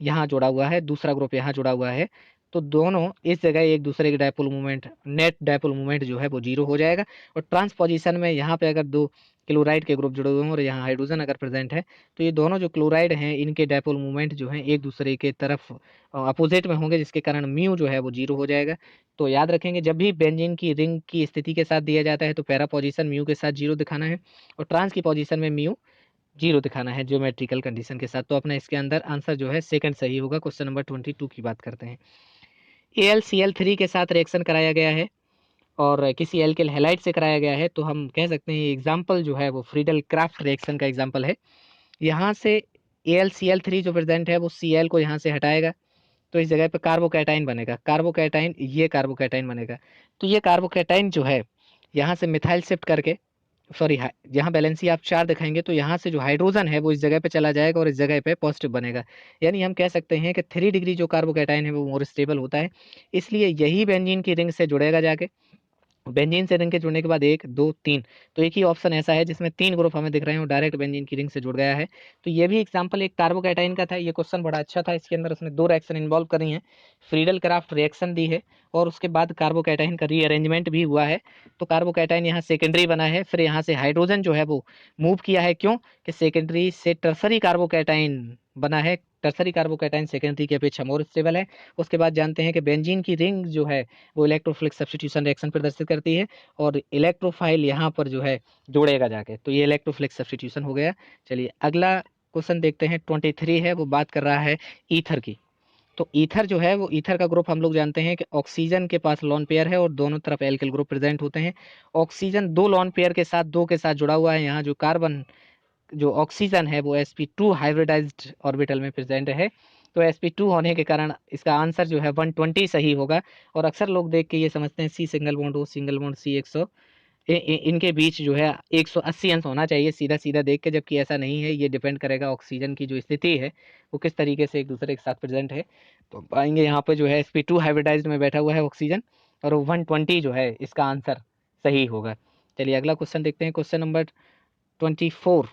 यहाँ जुड़ा हुआ है, दूसरा ग्रुप यहाँ जुड़ा हुआ है, तो दोनों इस जगह एक दूसरे के dipole movement, net dipole movement जो है वो जीरो हो जाएगा। और ट्रांस पोजीशन में यहाँ पे अगर दो क्लोराइड के ग्रुप जुड़े हुए हैं और यहाँ हाइड्रोजन अगर प्रेजेंट है, तो ये दोनों जो क्लोराइड हैं इनके डायपोल मूवमेंट जो है एक दूसरे के तरफ अपोजिट में होंगे, जिसके कारण म्यू जो है वो जीरो हो जाएगा। तो याद रखेंगे जब भी बेंजीन की रिंग की स्थिति के साथ दिया जाता है तो पैरा पोजीशन म्यू के साथ जीरो दिखाना है, और ट्रांस की पोजीशन में म्यू जीरो दिखाना है ज्योमेट्रिकल कंडीशन के साथ। तो अपना इसके अंदर आंसर जो है सेकंड सही होगा। क्वेश्चन नंबर 22 की बात करते हैं। AlCl3 के साथ रिएक्शन कराया गया है और किसी एल्किल हैलाइड से कराया गया है, तो हम कह सकते हैं एग्जाम्पल जो है वो फ्रीडल क्राफ्ट रिएक्शन का एग्जाम्पल है। यहाँ से AlCl3 जो प्रेजेंट है वो Cl को यहाँ से हटाएगा, तो इस जगह पे कार्बोकैटाइन बनेगा, कार्बोकैटाइन, ये कार्बोकैटाइन बनेगा। तो ये कार्बोकैटाइन जो है यहाँ से मिथाइल शिफ्ट करके, सॉरी यहाँ बैलेंसी आप 4 दिखाएंगे, तो यहाँ से जो हाइड्रोजन है वो इस जगह पे चला जाएगा और इस जगह पे पॉजिटिव बनेगा। यानी हम कह सकते हैं कि 3 डिग्री जो कार्बोकैटाइन है वो मोर स्टेबल होता है, इसलिए यही बेंजीन की रिंग से जुड़ेगा जाके। बेंजीन से रिंग के जुड़ने के बाद 1 2 3, तो एक ही ऑप्शन ऐसा है जिसमें 3 ग्रुप हमें दिख रहे हैं और डायरेक्ट बेंजीन की रिंग से जुड़ गया है। तो ये भी एग्जांपल एक कार्बोकैटाइन का था। ये क्वेश्चन बड़ा अच्छा था, इसके अंदर उसने 2 रिएक्शन इन्वॉल्व करी हैं, फ्रीडल क्राफ्ट रिएक्शन दी है और उसके बाद कार्बोकैटाइन का रीअरेंजमेंट भी हुआ है। तो कार्बोकैटाइन यहाँ सेकेंडरी बना है, फिर यहाँ से हाइड्रोजन जो है वो मूव किया है, क्यों कि सेकेंडरी से टर्सरी कार्बोकैटाइन बना है। टर्सरी कार्बोकैटाइन सेकेंडरी की अपेक्षा मोर स्टेबल है। उसके बाद जानते हैं कि बेंजीन की रिंग जो है वो इलेक्ट्रोफिलिक सब्स्टिट्यूशन रिएक्शन प्रदर्शित करती है और इलेक्ट्रोफाइल यहाँ पर जो है जोड़ेगा जाके, तो ये इलेक्ट्रोफिलिक सब्स्टिट्यूशन हो गया। चलिए अगला क्वेश्चन देखते हैं। 23 है, वो बात कर रहा है ईथर की। तो ईथर जो है वो, ईथर का ग्रुप हम लोग जानते हैं कि ऑक्सीजन के पास लोन पेयर है और दोनों तरफ एल्किल ग्रुप प्रेजेंट होते हैं। ऑक्सीजन 2 लोन पेयर के साथ 2 के साथ जुड़ा हुआ है। यहाँ जो कार्बन, जो ऑक्सीजन है वो sp2 हाइब्रिडाइज्ड ऑर्बिटल में प्रेजेंट है। तो sp2 होने के कारण इसका आंसर जो है 120 सही होगा। और अक्सर लोग देख के ये समझते हैं C single bond, O single bond, C 100, इनके बीच जो है 180 अंश होना चाहिए सीधा सीधा देख के, जबकि ऐसा नहीं है। ये डिपेंड करेगा ऑक्सीजन की जो स्थिति है वो किस तरीके से एक दूसरे के साथ प्रेजेंट है। तो पाएंगे यहाँ पे जो है sp2 हाइब्रिडाइज्ड में बैठा हुआ है ऑक्सीजन, और 120 जो है इसका आंसर सही होगा। चलिए अगला क्वेश्चन देखते हैं, क्वेश्चन नंबर 24।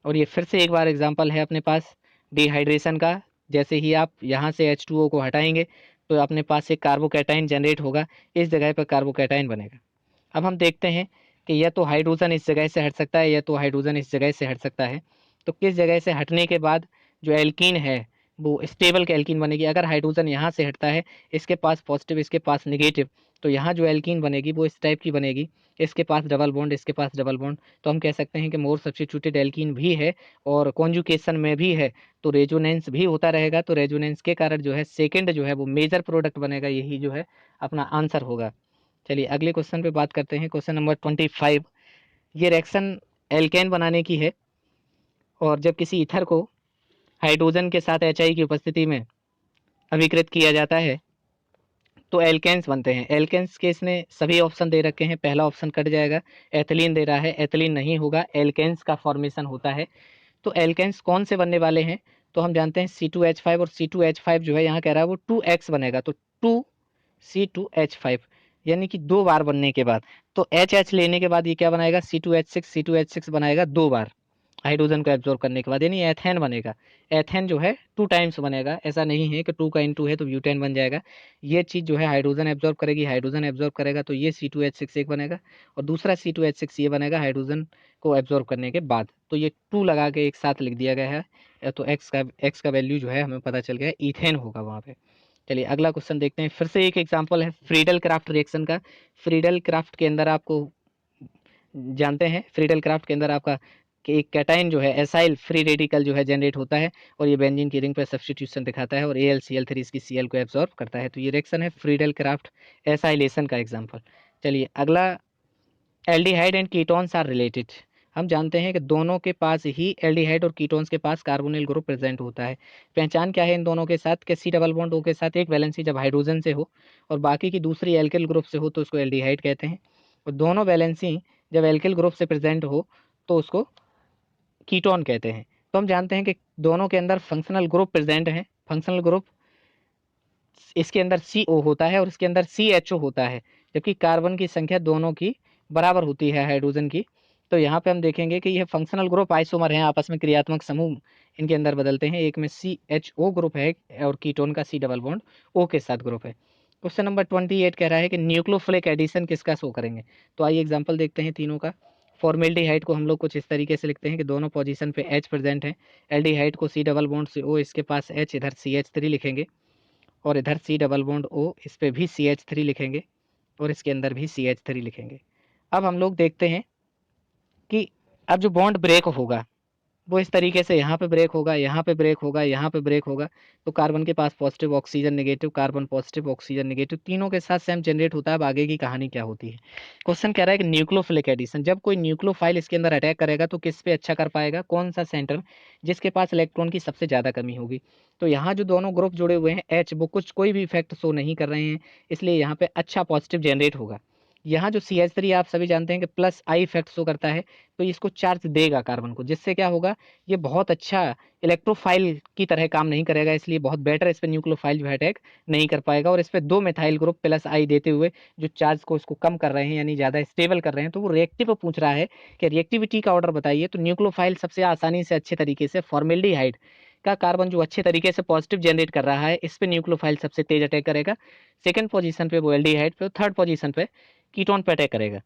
और ये फिर से एक बार एग्जांपल है अपने पास डिहाइड्रेशन का। जैसे ही आप यहाँ से H2O को हटाएंगे तो अपने पास एक कार्बोकैटाइन जनरेट होगा, इस जगह पर कार्बोकैटाइन बनेगा। अब हम देखते हैं कि या तो हाइड्रोजन इस जगह से हट सकता है या तो हाइड्रोजन इस जगह से हट सकता है। तो किस जगह से हटने के बाद जो एल्कीन है वो स्टेबल के एल्कीन बनेगी? अगर हाइड्रोजन यहाँ से हटता है, इसके पास पॉजिटिव इसके पास नेगेटिव, तो यहाँ जो एल्कीन बनेगी वो इस टाइप की बनेगी, इसके पास डबल बॉन्ड इसके पास डबल बॉन्ड। तो हम कह सकते हैं कि मोर सब्स्टिट्यूटेड एल्कीन भी है और कॉन्जुकेशन में भी है, तो रेजोनेंस भी होता रहेगा। तो रेजोनेंस के कारण जो है सेकेंड जो है वो मेजर प्रोडक्ट बनेगा, यही जो है अपना आंसर होगा। चलिए अगले क्वेश्चन पे बात करते हैं, क्वेश्चन नंबर 25। ये रिएक्शन एल्केन बनाने की है और जब किसी ईथर को हाइड्रोजन के साथ HI की उपस्थिति में अभिकृत किया जाता है तो एल्केन्स बनते हैं। एल्केन्स के इसने सभी ऑप्शन दे रखे हैं, पहला ऑप्शन कट जाएगा। एथिलीन दे रहा है, एथिलीन नहीं होगा, एल्केन्स का फॉर्मेशन होता है। तो एल्केन्स कौन से बनने वाले हैं? तो हम जानते हैं C2H5, और C2H5 जो है यहाँ कह रहा है वो 2x बनेगा, तो 2C2H5 यानी कि 2 बार बनने के बाद, तो HH लेने के बाद ये क्या बनाएगा? C2H6, C2H6 बनाएगा 2 बार। हाइड्रोजन को एब्जॉर्ब करने के बाद, यानी एथेन बनेगा। एथेन जो है 2 टाइम्स बनेगा, ऐसा नहीं है कि 2 का इन 2 है तो ब्यूटेन बन जाएगा। ये चीज़ जो है हाइड्रोजन एब्जॉर्ब करेगी, हाइड्रोजन एब्जॉर्ब करेगा तो ये C2H6 एक बनेगा, और दूसरा C2H6 ये बनेगा हाइड्रोजन को एब्जॉर्ब करने के बाद। तो ये 2 लगा के एक साथ लिख दिया गया है, तो एक्स का वैल्यू जो है हमें पता चल गया है, ईथेन होगा वहाँ पे। चलिए अगला क्वेश्चन देखते हैं। फिर से एक एग्जाम्पल है फ्रीडल क्राफ्ट रिएक्शन का। फ्रीडल क्राफ्ट के अंदर आपको जानते हैं, फ्रीडल क्राफ्ट के अंदर आपका कि एक कैटाइन जो है एसाइल फ्री रेडिकल जो है जनरेट होता है, और ये बेंजीन की रिंग पर सब्स्टिट्यूशन दिखाता है, और AlCl3 इसकी Cl को एब्जॉर्ब करता है। तो ये रिएक्शन है फ्रीडल क्राफ्ट एसाइलेशन का एग्जांपल। चलिए अगला, aldehyde and ketones are related. हम जानते हैं कि दोनों के पास ही एल्डिहाइड और कीटोन्स के पास कार्बोनिल ग्रुप प्रेजेंट होता है। पहचान क्या है इन दोनों के साथ, कि C डबल बॉन्ड O के साथ एक वैलेंसी जब हाइड्रोजन से हो और बाकी की दूसरी एल्किल ग्रुप से हो तो उसको एल्डिहाइड कहते हैं, और दोनों वैलेंसी जब एल्किल ग्रुप से प्रेजेंट हो तो उसको कीटोन कहते हैं। तो हम जानते हैं कि दोनों के अंदर फंक्शनल ग्रुप प्रेजेंट है। फंक्शनल ग्रुप, इसके अंदर CO होता है और इसके अंदर CHO होता है, जबकि कार्बन की संख्या दोनों की बराबर होती है हाइड्रोजन की। तो यहाँ पे हम देखेंगे कि यह फंक्शनल ग्रुप आइसोमर हैं, आपस में क्रियात्मक समूह इनके अंदर बदलते हैं। एक में CHO ग्रुप है और कीटोन का C डबल बॉन्ड O के साथ ग्रुप है। क्वेश्चन नंबर 28 कह रहा है कि न्यूक्लियोफिलिक एडिशन किसका शो करेंगे। तो आइए एग्जांपल देखते हैं तीनों का। फॉर्मेल्डिहाइड को हम लोग कुछ इस तरीके से लिखते हैं कि दोनों पोजीशन पे H प्रेजेंट है। एल्डिहाइड को C डबल बॉन्ड से O, इसके पास H, इधर CH3 लिखेंगे, और इधर C डबल बॉन्ड O, इस पे भी CH3 लिखेंगे, और इसके अंदर भी CH3 लिखेंगे। अब हम लोग देखते हैं कि अब जो बॉन्ड ब्रेक होगा वो इस तरीके से यहाँ पे ब्रेक होगा, यहाँ पे ब्रेक होगा, यहाँ पे ब्रेक होगा। तो कार्बन के पास positive oxygen negative, carbon positive oxygen negative, तीनों के साथ सेम जनरेट होता है। अब आगे की कहानी क्या होती है। क्वेश्चन कह रहा है कि न्यूक्लियोफिलिक एडिशन, जब कोई न्यूक्लियोफाइल इसके अंदर अटैक करेगा तो किस पे अच्छा कर पाएगा, कौन सा सेंटर जिसके पास इलेक्ट्रॉन की सबसे ज़्यादा कमी होगी। तो यहाँ जो दोनों ग्रुप जुड़े हुए हैं H, वो कुछ कोई भी इफेक्ट शो नहीं कर रहे हैं, इसलिए यहाँ पे अच्छा पॉजिटिव जनरेट होगा। यहाँ जो CH3 आप सभी जानते हैं कि प्लस आई इफेक्ट शो करता है, तो इसको चार्ज देगा कार्बन को, जिससे क्या होगा, ये बहुत अच्छा इलेक्ट्रोफाइल की तरह काम नहीं करेगा, इसलिए बहुत बेटर इस पर न्यूक्लियोफाइल जो है अटैक नहीं कर पाएगा, और इस पर 2 मिथाइल ग्रुप प्लस आई देते हुए जो चार्ज को इसको कम कर रहे हैं, यानी ज़्यादा स्टेबल कर रहे हैं। तो वो रिएक्टिव पूछ रहा है कि रिएक्टिविटी का ऑर्डर बताइए। तो न्यूक्लियोफाइल सबसे आसानी से अच्छे तरीके से फॉर्मेल्डिहाइड का कार्बन जो अच्छे तरीके से पॉजिटिव जनरेट कर रहा है, इस पे न्यूक्लियोफाइल सबसे तेज अटैक करेगा। सेकंड पोजीशन पे वो एल्डिहाइड पे, थर्ड पोजीशन पे कीटोन पे अटैक करेगा।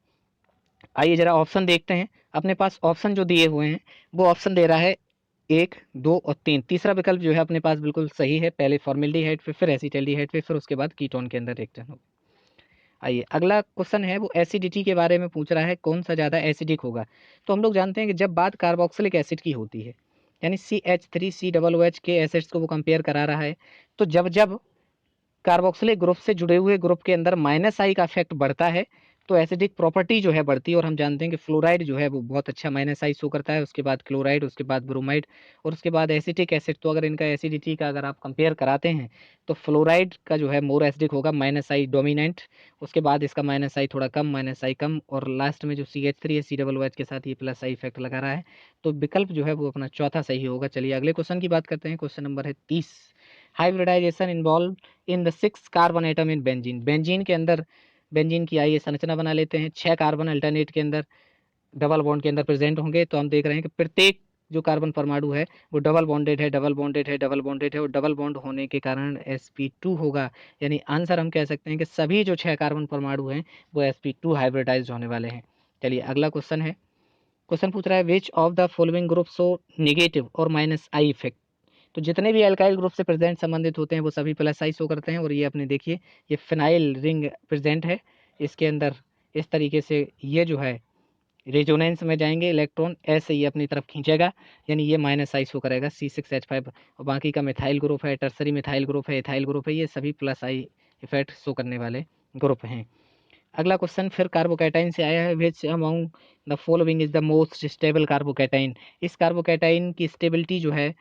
आइए जरा ऑप्शन देखते हैं। अपने पास ऑप्शन जो दिए हुए हैं वो ऑप्शन दे रहा है 1, 2 और 3। तीसरा विकल्प जो है अपने पास बिल्कुल सही है, पहले फॉर्मेल्डिहाइड पे, फिर एसिटाल्डिहाइड पे, फिर उसके बाद कीटोन के अंदर रिएक्शन होगा। आइए अगला क्वेश्चन है वो एसिडिटी के बारे में पूछ रहा है, कौन सा ज़्यादा एसिडिक होगा। तो हम लोग जानते हैं कि जब बात कार्बोक्सिलिक एसिड की होती है, यानी CH3COOH के एसिड्स को वो कंपेयर करा रहा है, तो जब जब कार्बोक्सिलिक ग्रुप से जुड़े हुए ग्रुप के अंदर माइनस आई का इफेक्ट बढ़ता है तो एसिडिक प्रॉपर्टी जो है बढ़ती है। और हम जानते हैं कि फ्लोराइड जो है वो बहुत अच्छा माइनस आई शो करता है, उसके बाद क्लोराइड, उसके बाद ब्रोमाइड, और उसके बाद एसिटिक एसिड। तो अगर इनका एसिडिटी का अगर आप कंपेयर कराते हैं तो फ्लोराइड का जो है मोर एसिडिक होगा, माइनस आई डोमिनेंट, उसके बाद इसका माइनस आई थोड़ा कम, माइनस आई कम, और लास्ट में जो CH3 है COOH के साथ ये प्लस आई इफेक्ट लगा रहा है। तो विकल्प जो है वो अपना चौथा सही होगा। चलिए अगले क्वेश्चन की बात करते हैं। क्वेश्चन नंबर है 30। Hybridisation involve in the 6 carbon atom in benzene. Benzene के अंदर, बेंजीन की आइए संरचना बना लेते हैं। 6 कार्बन अल्टरनेट के अंदर डबल बॉन्ड के अंदर प्रेजेंट होंगे। तो हम देख रहे हैं कि प्रत्येक जो कार्बन परमाणु है वो डबल बॉन्डेड है, डबल बॉन्डेड है, डबल बॉन्डेड है, और डबल बॉन्ड होने के कारण sp2 होगा। यानी आंसर हम कह सकते हैं कि सभी जो 6 कार्बन परमाणु हैं वो sp2 हाइब्रिडाइज होने वाले हैं। चलिए अगला क्वेश्चन है। क्वेश्चन पूछ रहा है which of the following group show negative और माइनस आई इफेक्ट। तो जितने भी अल्काइल ग्रुप से प्रेजेंट संबंधित होते हैं वो सभी प्लस आई शो करते हैं। और ये अपने देखिए ये फिनाइल रिंग प्रेजेंट है, इसके अंदर इस तरीके से ये जो है रेजोनेंस में जाएंगे इलेक्ट्रॉन, ऐसे ये अपनी तरफ खींचेगा, यानी ये माइनस आई शो करेगा C6H5। और बाकी का मिथाइल ग्रुप है, टर्सरी मिथाइल ग्रुप है, इथाइल ग्रुप है, ये सभी प्लस आई इफेक्ट शो करने वाले ग्रुप हैं। अगला क्वेश्चन फिर कार्बोकैटाइन से आया है। Which among the following is the most stable carbocation. इस कार्बोकैटाइन की स्टेबिलिटी जो है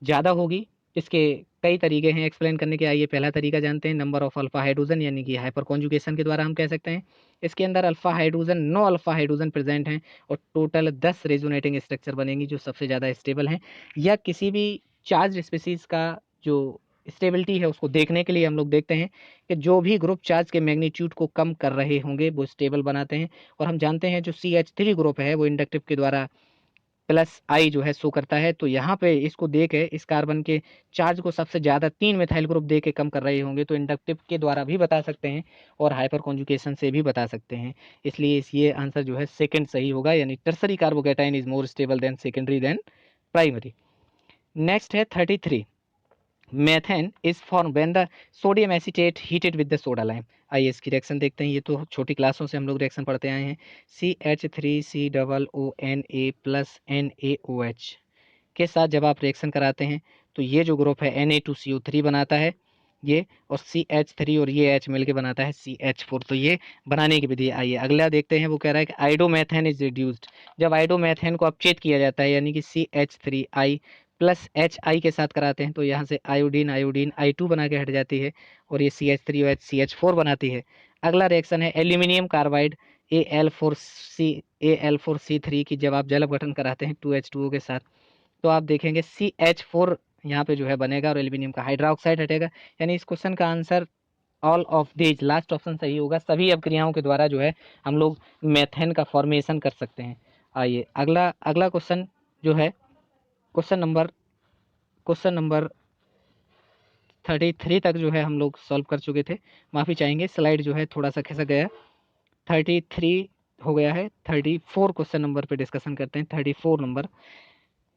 ज़्यादा होगी। इसके कई तरीके हैं एक्सप्लेन करने के। आइए पहला तरीका जानते हैं, नंबर ऑफ अल्फा हाइड्रोजन, यानी कि हाइपर कॉन्जुगेशन के द्वारा हम कह सकते हैं। इसके अंदर alpha hydrogen 9 alpha hydrogen present हैं और टोटल 10 रेजोनेटिंग स्ट्रक्चर बनेंगी जो सबसे ज़्यादा स्टेबल हैं। या किसी भी चार्ज स्पीसीज का जो स्टेबिलिटी है उसको देखने के लिए हम लोग देखते हैं कि जो भी ग्रुप चार्ज के मैग्नीट्यूड को कम कर रहे होंगे वो स्टेबल बनाते हैं। और हम जानते हैं जो CH3 ग्रुप है वो इंडक्टिव के द्वारा प्लस आई जो है शो करता है। तो यहाँ पे इसको दे के इस कार्बन के चार्ज को सबसे ज़्यादा 3 मिथाइल ग्रुप दे के कम कर रहे होंगे, तो इंडक्टिव के द्वारा भी बता सकते हैं और हाइपर कॉन्जुगेशन से भी बता सकते हैं। इसलिए ये आंसर जो है सेकंड सही होगा, यानी tertiary carbocation is more stable than secondary than primary. Next है 33, methane is form when the sodium acetate heated with the soda lime. आइए इसकी रिएक्शन देखते हैं। ये तो छोटी क्लासों से हम लोग रिएक्शन पढ़ते आए हैं। CH3COONA+NaOH के साथ जब आप रिएक्शन कराते हैं तो ये जो ग्रुप है Na2CO3 बनाता है ये, और CH3 और ये H मिलके बनाता है CH4। तो ये बनाने की विधि। आइए अगला देखते हैं। वो कह रहा है कि आइडोमेथेन इज रिड्यूस्ड। जब आइडोमेथेन को अपचेत किया जाता है, यानी कि CH3I प्लस HI के साथ कराते हैं, तो यहाँ से आयोडीन आयोडीन I2 बना के हट जाती है और ये CH3OH CH4 बनाती है। अगला रिएक्शन है एल्यूमिनियम कार्बाइड Al4C3 की जब आप जल अपघटन कराते हैं 2H2O के साथ, तो आप देखेंगे CH4 यहाँ पे जो है बनेगा और एल्यूमिनियम का हाइड्रोक्साइड हटेगा। यानी इस क्वेश्चन का answer all of these, last option सही होगा। सभी अपक्रियाओं के द्वारा जो है हम लोग मेथेन का फॉर्मेशन कर सकते हैं। आइए अगला अगला क्वेश्चन जो है क्वेश्चन नंबर 33 तक जो है हम लोग सॉल्व कर चुके थे। माफ़ी चाहेंगे, स्लाइड जो है थोड़ा सा खिसक गया। 33 हो गया है। 34 क्वेश्चन नंबर पे डिस्कशन करते हैं। 34 नंबर,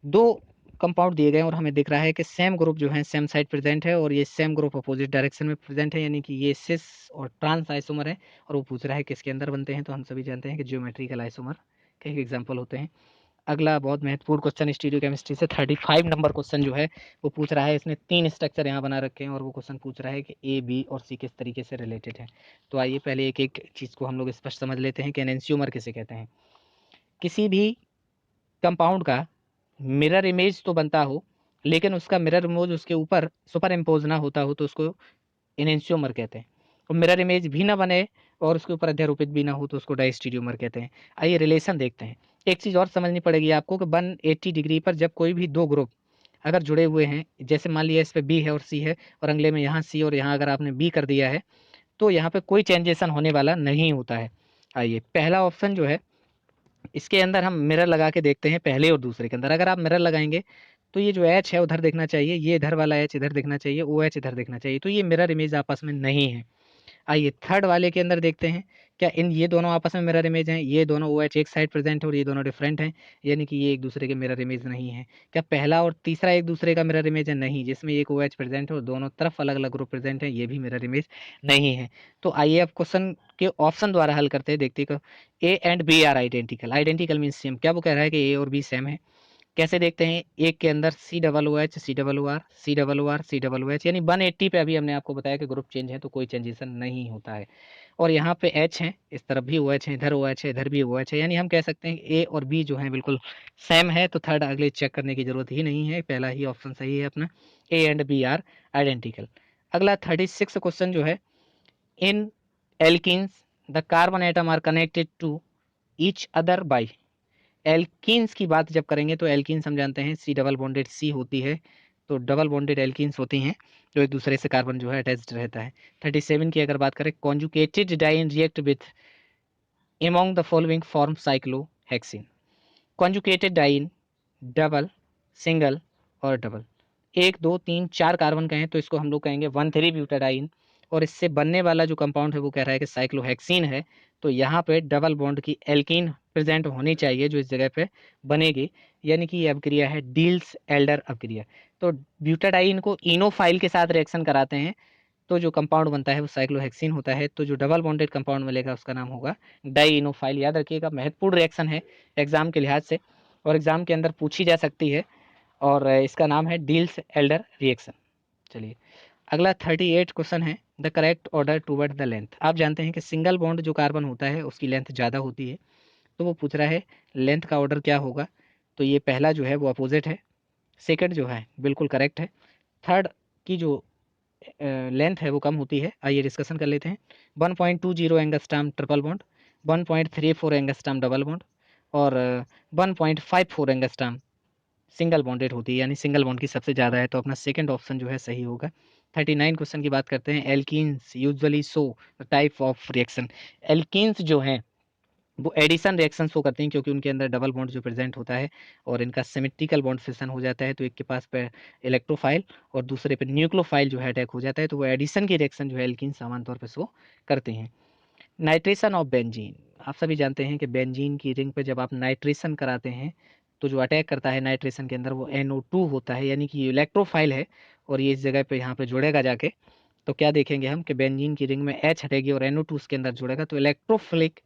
दो कंपाउंड दिए गए और हमें दिख रहा है कि सेम ग्रुप जो है सेम साइड प्रेजेंट है और ये सेम ग्रुप अपोजिट डायरेक्शन में प्रेजेंट है, यानी कि ये सिस और ट्रांस आइसोमर है। और वो पूछ रहा है किसके अंदर बनते हैं, तो हम सभी जानते हैं कि ज्योमेट्रिकल आइसोमर के एक एग्जांपल होते हैं। अगला बहुत महत्वपूर्ण क्वेश्चन स्टीरियोकेमिस्ट्री से 35 नंबर क्वेश्चन जो है वो पूछ रहा है। इसने 3 स्ट्रक्चर यहाँ बना रखे हैं और वो क्वेश्चन पूछ रहा है कि ए बी और सी किस तरीके से रिलेटेड है। तो आइए पहले एक एक चीज़ को हम लोग स्पष्ट समझ लेते हैं कि एनेंशियोमर किसे कहते हैं। किसी भी कंपाउंड का मिरर इमेज तो बनता हो, लेकिन उसका मिरर इमेज उसके ऊपर सुपर इम्पोज ना होता हो, तो उसको एनेंशियोमर कहते हैं। और मिरर इमेज भी ना बने और उसके ऊपर अध्यारोपित भी ना हो, तो उसको डायस्टीरियोमर कहते हैं। आइए रिलेशन देखते हैं। एक चीज़ और समझनी पड़ेगी आपको कि 180 डिग्री पर जब कोई भी दो ग्रुप अगर जुड़े हुए हैं, जैसे मान लिया इस पे बी है और सी है, और अगले में यहाँ सी और यहाँ अगर आपने बी कर दिया है, तो यहाँ पे कोई चेंजेशन होने वाला नहीं होता है। आइए पहला ऑप्शन जो है, इसके अंदर हम मिरर लगा के देखते हैं पहले और दूसरे के अंदर। अगर आप मिरर लगाएंगे तो ये जो एच है उधर देखना चाहिए, ये इधर वाला एच इधर देखना चाहिए, ओ एच इधर देखना चाहिए, तो ये मिरर इमेज आपस में नहीं है। आइए थर्ड वाले के अंदर देखते हैं, क्या इन ये दोनों आपस में मिरर इमेज हैं, ये दोनों ओ एच एक साइड प्रेजेंट है और ये दोनों डिफरेंट हैं, यानी कि ये एक दूसरे के मिरर इमेज नहीं है। क्या पहला और तीसरा एक दूसरे का मिरर इमेज है? नहीं, जिसमें एक ओ एच प्रेजेंट है और दोनों तरफ अलग अलग ग्रुप प्रेजेंट है, ये भी मिरर इमेज नहीं है। तो आइए अब क्वेश्चन के ऑप्शन द्वारा हल करते हैं। देखते हैं A and B are identical. Identical mean same. क्या वो कह रहा है कि ए और बी सेम है? कैसे देखते हैं? एक के अंदर C double O H C double O R C double O R C double O H, यानी 180 पे अभी हमने आपको बताया कि ग्रुप चेंज है तो कोई चेंजेशन नहीं होता है। और यहाँ पे एच है, इस तरफ भी ओ एच है, इधर ओ एच है, इधर भी ओ एच है, यानी हम कह सकते हैं ए और बी जो है बिल्कुल सेम है। तो थर्ड अगले चेक करने की जरूरत ही नहीं है, पहला ही ऑप्शन सही है अपना, A and B are identical. अगला 36 क्वेश्चन जो है, in alkenes the carbon atom are connected to each other by. Alkenes की बात जब करेंगे तो एल्कीन्स हम जानते हैं सी डबल बॉन्डेड सी होती है, तो डबल बॉन्डेड एल्कीन्स होती हैं जो एक दूसरे से कार्बन जो है अटैच्ड रहता है। 37 की अगर बात करें, conjugated diene react with among the following form cyclohexene. Conjugated diene double, single और डबल, एक दो तीन चार कार्बन का है तो इसको हम लोग कहेंगे 1,3 ब्यूटाडाइन, और इससे बनने वाला जो कंपाउंड है वो कह रहा है कि साइक्लोहेक्सिन है। तो यहाँ पे डबल बॉन्ड की एल्कीन प्रेजेंट होनी चाहिए जो इस जगह पे बनेगी, यानी कि ये अभिक्रिया है डील्स एल्डर अभिक्रिया। तो ब्यूटाडाइन को इनोफाइल के साथ रिएक्शन कराते हैं तो जो कंपाउंड बनता है वो साइक्लोहेक्सिन होता है। तो जो डबल बॉन्डेड कंपाउंड मिलेगा उसका नाम होगा डाइइनोफाइल। याद रखिएगा, महत्वपूर्ण रिएक्शन है एग्जाम के लिहाज से और एग्जाम के अंदर पूछी जा सकती है, और इसका नाम है डील्स एल्डर रिएक्शन। चलिए अगला 38 क्वेश्चन है, the correct order toward the length. आप जानते हैं कि सिंगल बॉन्ड जो कार्बन होता है उसकी लेंथ ज़्यादा होती है, तो वो पूछ रहा है लेंथ का ऑर्डर क्या होगा। तो ये पहला जो है वो अपोजिट है, सेकंड जो है बिल्कुल करेक्ट है, थर्ड की जो लेंथ है वो कम होती है। आइए डिस्कशन कर लेते हैं। 1.20 angstrom triple bond, 1.34 angstrom double bond और 1.54 एंगस्ट्राम सिंगल बॉन्डेड होती है, यानी सिंगल बॉन्ड की सबसे ज़्यादा है, तो अपना सेकंड ऑप्शन जो है सही होगा। 39 क्वेश्चन की बात करते हैं, alkenes usually show type of reaction. Alkenes जो हैं वो एडिशन रिएक्शन शो करती हैं क्योंकि उनके अंदर डबल बॉन्ड जो प्रेजेंट होता है और इनका सिमेट्रिकल बॉन्ड फिशन हो जाता है, तो एक के पास पे इलेक्ट्रोफाइल और दूसरे पे न्यूक्लियोफाइल जो है अटैक हो जाता है, तो वो एडिशन की रिएक्शन जो है एल्कीन सामान्य तौर पे शो करते हैं। नाइट्रेशन ऑफ बेंजीन, आप सभी जानते हैं कि बेंजीन की रिंग पे जब आप नाइट्रेशन कराते हैं तो जो अटैक करता है नाइट्रेशन के अंदर वो NO2 होता है, यानी कि ये इलेक्ट्रोफाइल है और ये इस जगह पे यहाँ पे जुड़ेगा जाके, तो क्या देखेंगे हम कि बेंजीन की रिंग में H हटेगी और NO2 उसके अंदर जुड़ेगा, तो इलेक्ट्रोफिलिक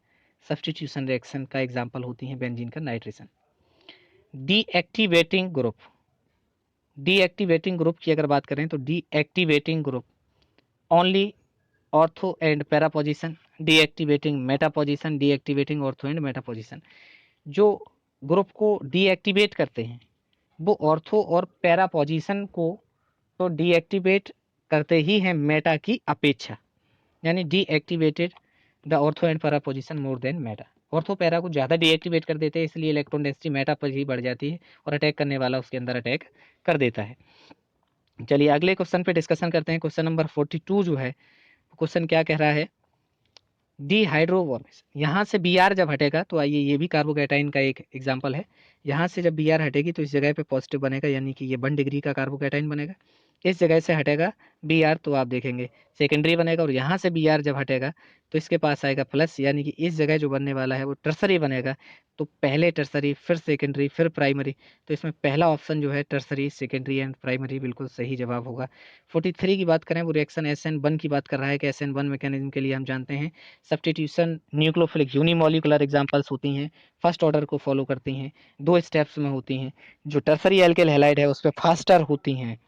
सब्स्टिट्यूशन रिएक्शन का एग्जाम्पल होती है बेंजीन का nitration. Deactivating group, deactivating group की अगर बात करें तो deactivating group only ortho and para position, deactivating Meta position, deactivating ortho and Meta position. जो ग्रुप को डीएक्टिवेट करते हैं वो ऑर्थो और पैरा पोजीशन को तो डीएक्टिवेट करते ही हैं मेटा की अपेक्षा, यानी deactivated the ortho and para position more than Meta. Ortho para को ज़्यादा डीएक्टिवेट कर देते हैं, इसलिए इलेक्ट्रॉन डेंसिटी मेटा पर ही बढ़ जाती है और अटैक करने वाला उसके अंदर अटैक कर देता है। चलिए अगले क्वेश्चन पे डिस्कशन करते हैं। क्वेश्चन नंबर 42 जो है, क्वेश्चन क्या कह रहा है, डिहाइड्रोवॉर्मिस, यहाँ से Br जब हटेगा तो आइए ये भी कार्बोकैटाइन का एक एग्जांपल है। यहाँ से जब Br हटेगी तो इस जगह पे पॉजिटिव बनेगा, यानी कि ये 1 डिग्री का कार्बोकैटाइन बनेगा। इस जगह से हटेगा Br तो आप देखेंगे सेकेंडरी बनेगा, और यहाँ से Br जब हटेगा तो इसके पास आएगा प्लस, यानी कि इस जगह जो बनने वाला है वो टर्सरी बनेगा। तो पहले टर्सरी फिर सेकेंडरी फिर प्राइमरी, तो इसमें पहला ऑप्शन जो है टर्सरी सेकेंडरी एंड प्राइमरी बिल्कुल सही जवाब होगा। 43 की बात करें, वो रिएक्शन SN1 की बात कर रहा है कि SN1 मैकेनिज्म के लिए हम जानते हैं सब्स्टिट्यूशन न्यूक्लियोफिलिक यूनिमोलिकुलर एग्जांपल्स होती हैं, फर्स्ट ऑर्डर को फॉलो करती हैं, 2 स्टेप्स में होती हैं। जो टर्सरी एल्किल हैलाइड है उस पर फास्टर होती हैं,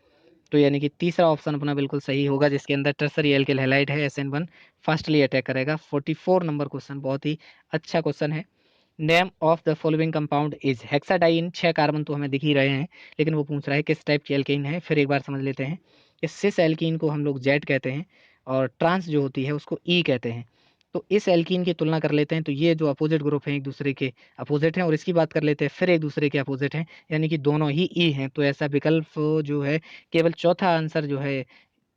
तो यानी कि तीसरा ऑप्शन अपना बिल्कुल सही होगा, जिसके अंदर टर्सरी एल्किल हैलाइड है SN1 फास्टली अटैक करेगा। 44 नंबर क्वेश्चन बहुत ही अच्छा क्वेश्चन है। Name of the following compound is hexadiene, 6 carbon तो हमें दिख ही रहे हैं, लेकिन वो पूछ रहा है किस टाइप की एल्कीन है। फिर एक बार समझ लेते हैं कि सिस एल्कीन को हम लोग जेड कहते हैं और ट्रांस जो होती है उसको ई कहते हैं। तो इस एल्कीन की तुलना कर लेते हैं, तो ये जो अपोजिट ग्रुप हैं एक दूसरे के अपोजिट हैं, और इसकी बात कर लेते हैं फिर एक दूसरे के अपोजिट हैं, यानी कि दोनों ही ई हैं। तो ऐसा विकल्प जो है केवल चौथा आंसर जो है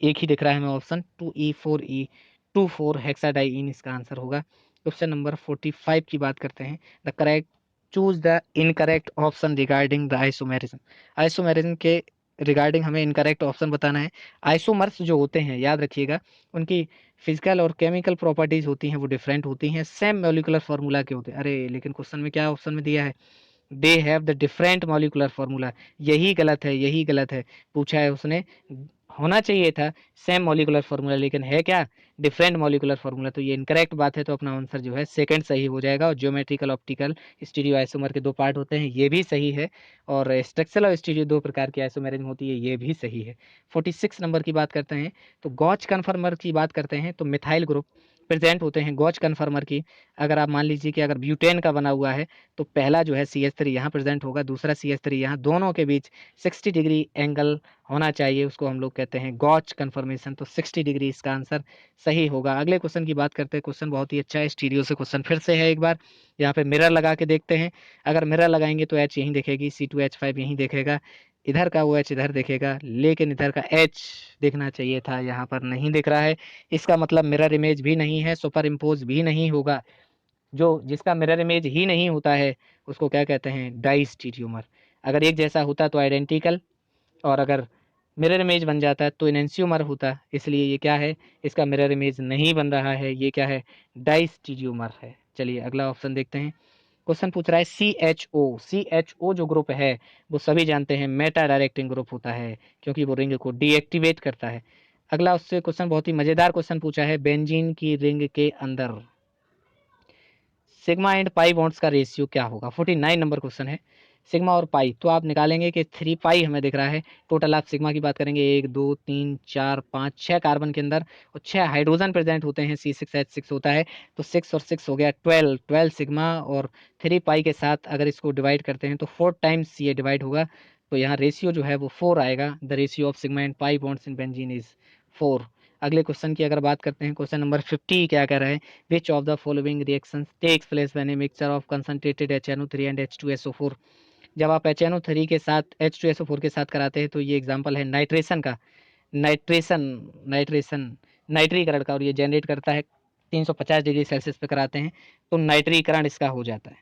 एक ही दिख रहा है हमें, ऑप्शन 2E4E24 हेक्साडाइन इसका आंसर होगा। क्वेश्चन नंबर 45 की बात करते हैं। The correct choose the incorrect option regarding the isomerism, isomerism के रिगार्डिंग हमें इनकरेक्ट ऑप्शन बताना है। आइसोमर्स जो होते हैं याद रखिएगा, उनकी फिजिकल और केमिकल प्रॉपर्टीज होती हैं वो डिफरेंट होती हैं, सेम मॉलिक्यूलर फार्मूला के होते हैं। अरे लेकिन क्वेश्चन में क्या ऑप्शन में दिया है, they have the different molecular formula, यही गलत है, यही गलत है। पूछा है उसने, होना चाहिए था सेम मॉलिक्यूलर फार्मूला, लेकिन है क्या डिफरेंट मॉलिक्यूलर फार्मूला, तो ये इनकरेक्ट बात है। तो अपना आंसर जो है सेकंड सही हो जाएगा। और ज्योमेट्रिकल ऑप्टिकल स्टीरियो आइसोमर के 2 पार्ट होते हैं, ये भी सही है, और स्ट्रक्चरल और स्टीरियो 2 प्रकार की आइसोमेरिज्म होती है, ये भी सही है। 46 नंबर की बात करते हैं, तो गॉच कन्फर्मर की बात करते हैं, तो मिथाइल ग्रुप प्रेजेंट होते हैं गॉच कन्फर्मर की। अगर आप मान लीजिए कि अगर ब्यूटेन का बना हुआ है तो पहला जो है CH3 यहाँ प्रेजेंट होगा, दूसरा CH3 यहाँ, दोनों के बीच 60 डिग्री एंगल होना चाहिए, उसको हम लोग कहते हैं गॉच कन्फर्मेशन। तो 60 डिग्री इसका आंसर सही होगा। अगले क्वेश्चन की बात करते हैं, क्वेश्चन बहुत ही अच्छा है, स्टीरियो से क्वेश्चन फिर से है। एक बार यहाँ पे मिरर लगा के देखते हैं, अगर मिरर लगाएंगे तो H यहीं देखेगी, C2H5 यहीं देखेगा, इधर का वो H इधर देखेगा, लेकिन इधर का H दिखना चाहिए था, यहाँ पर नहीं दिख रहा है। इसका मतलब मिरर इमेज भी नहीं है, सुपर इम्पोज भी नहीं होगा। जो जिसका मिरर इमेज ही नहीं होता है उसको क्या कहते हैं, डाइस्टीरियोमर। अगर एक जैसा होता तो आइडेंटिकल, और अगर मिरर इमेज बन जाता है तो इनेंशियोमर होता, इसलिए ये क्या है, इसका मिरर इमेज नहीं बन रहा है, ये क्या है, डाइस्टीरियोमर है। चलिए अगला ऑप्शन देखते हैं। क्वेश्चन पूछ रहा है CHO, CHO जो ग्रुप है वो सभी जानते हैं मेटा डायरेक्टिंग ग्रुप होता है, क्योंकि वो रिंग को डीएक्टिवेट करता है। अगला उससे क्वेश्चन बहुत ही मजेदार क्वेश्चन पूछा है, बेंजीन की रिंग के अंदर सिग्मा एंड पाई बॉन्ड्स का रेशियो क्या होगा। 49 नंबर क्वेश्चन है। सिग्मा और पाई तो आप निकालेंगे कि 3 पाई हमें दिख रहा है, टोटल आप सिग्मा की बात करेंगे 1 2 3 4 5 6 कार्बन के अंदर, और 6 हाइड्रोजन प्रेजेंट होते हैं, C6H6 होता है, तो 6 और 6 हो गया 12, 12 सिग्मा, और 3 पाई के साथ अगर इसको डिवाइड करते हैं तो 4 टाइम्स ये डिवाइड होगा, तो यहाँ रेशियो जो है वो 4 आएगा। The ratio of sigma and pi bonds in benzene is 4। अगले क्वेश्चन की अगर बात करते हैं, क्वेश्चन नंबर 50 क्या कह रहा है, which of the following reactions takes place when a mixture of concentrated HNO3 and H2SO4। जब आप HNO3 के साथ H2SO4 के साथ कराते हैं तो ये एग्जांपल है नाइट्रेशन का, नाइट्रेशन नाइट्रीकरण का, और ये जनरेट करता है 350 डिग्री सेल्सियस पे कराते हैं, तो नाइट्रीकरण इसका हो जाता है।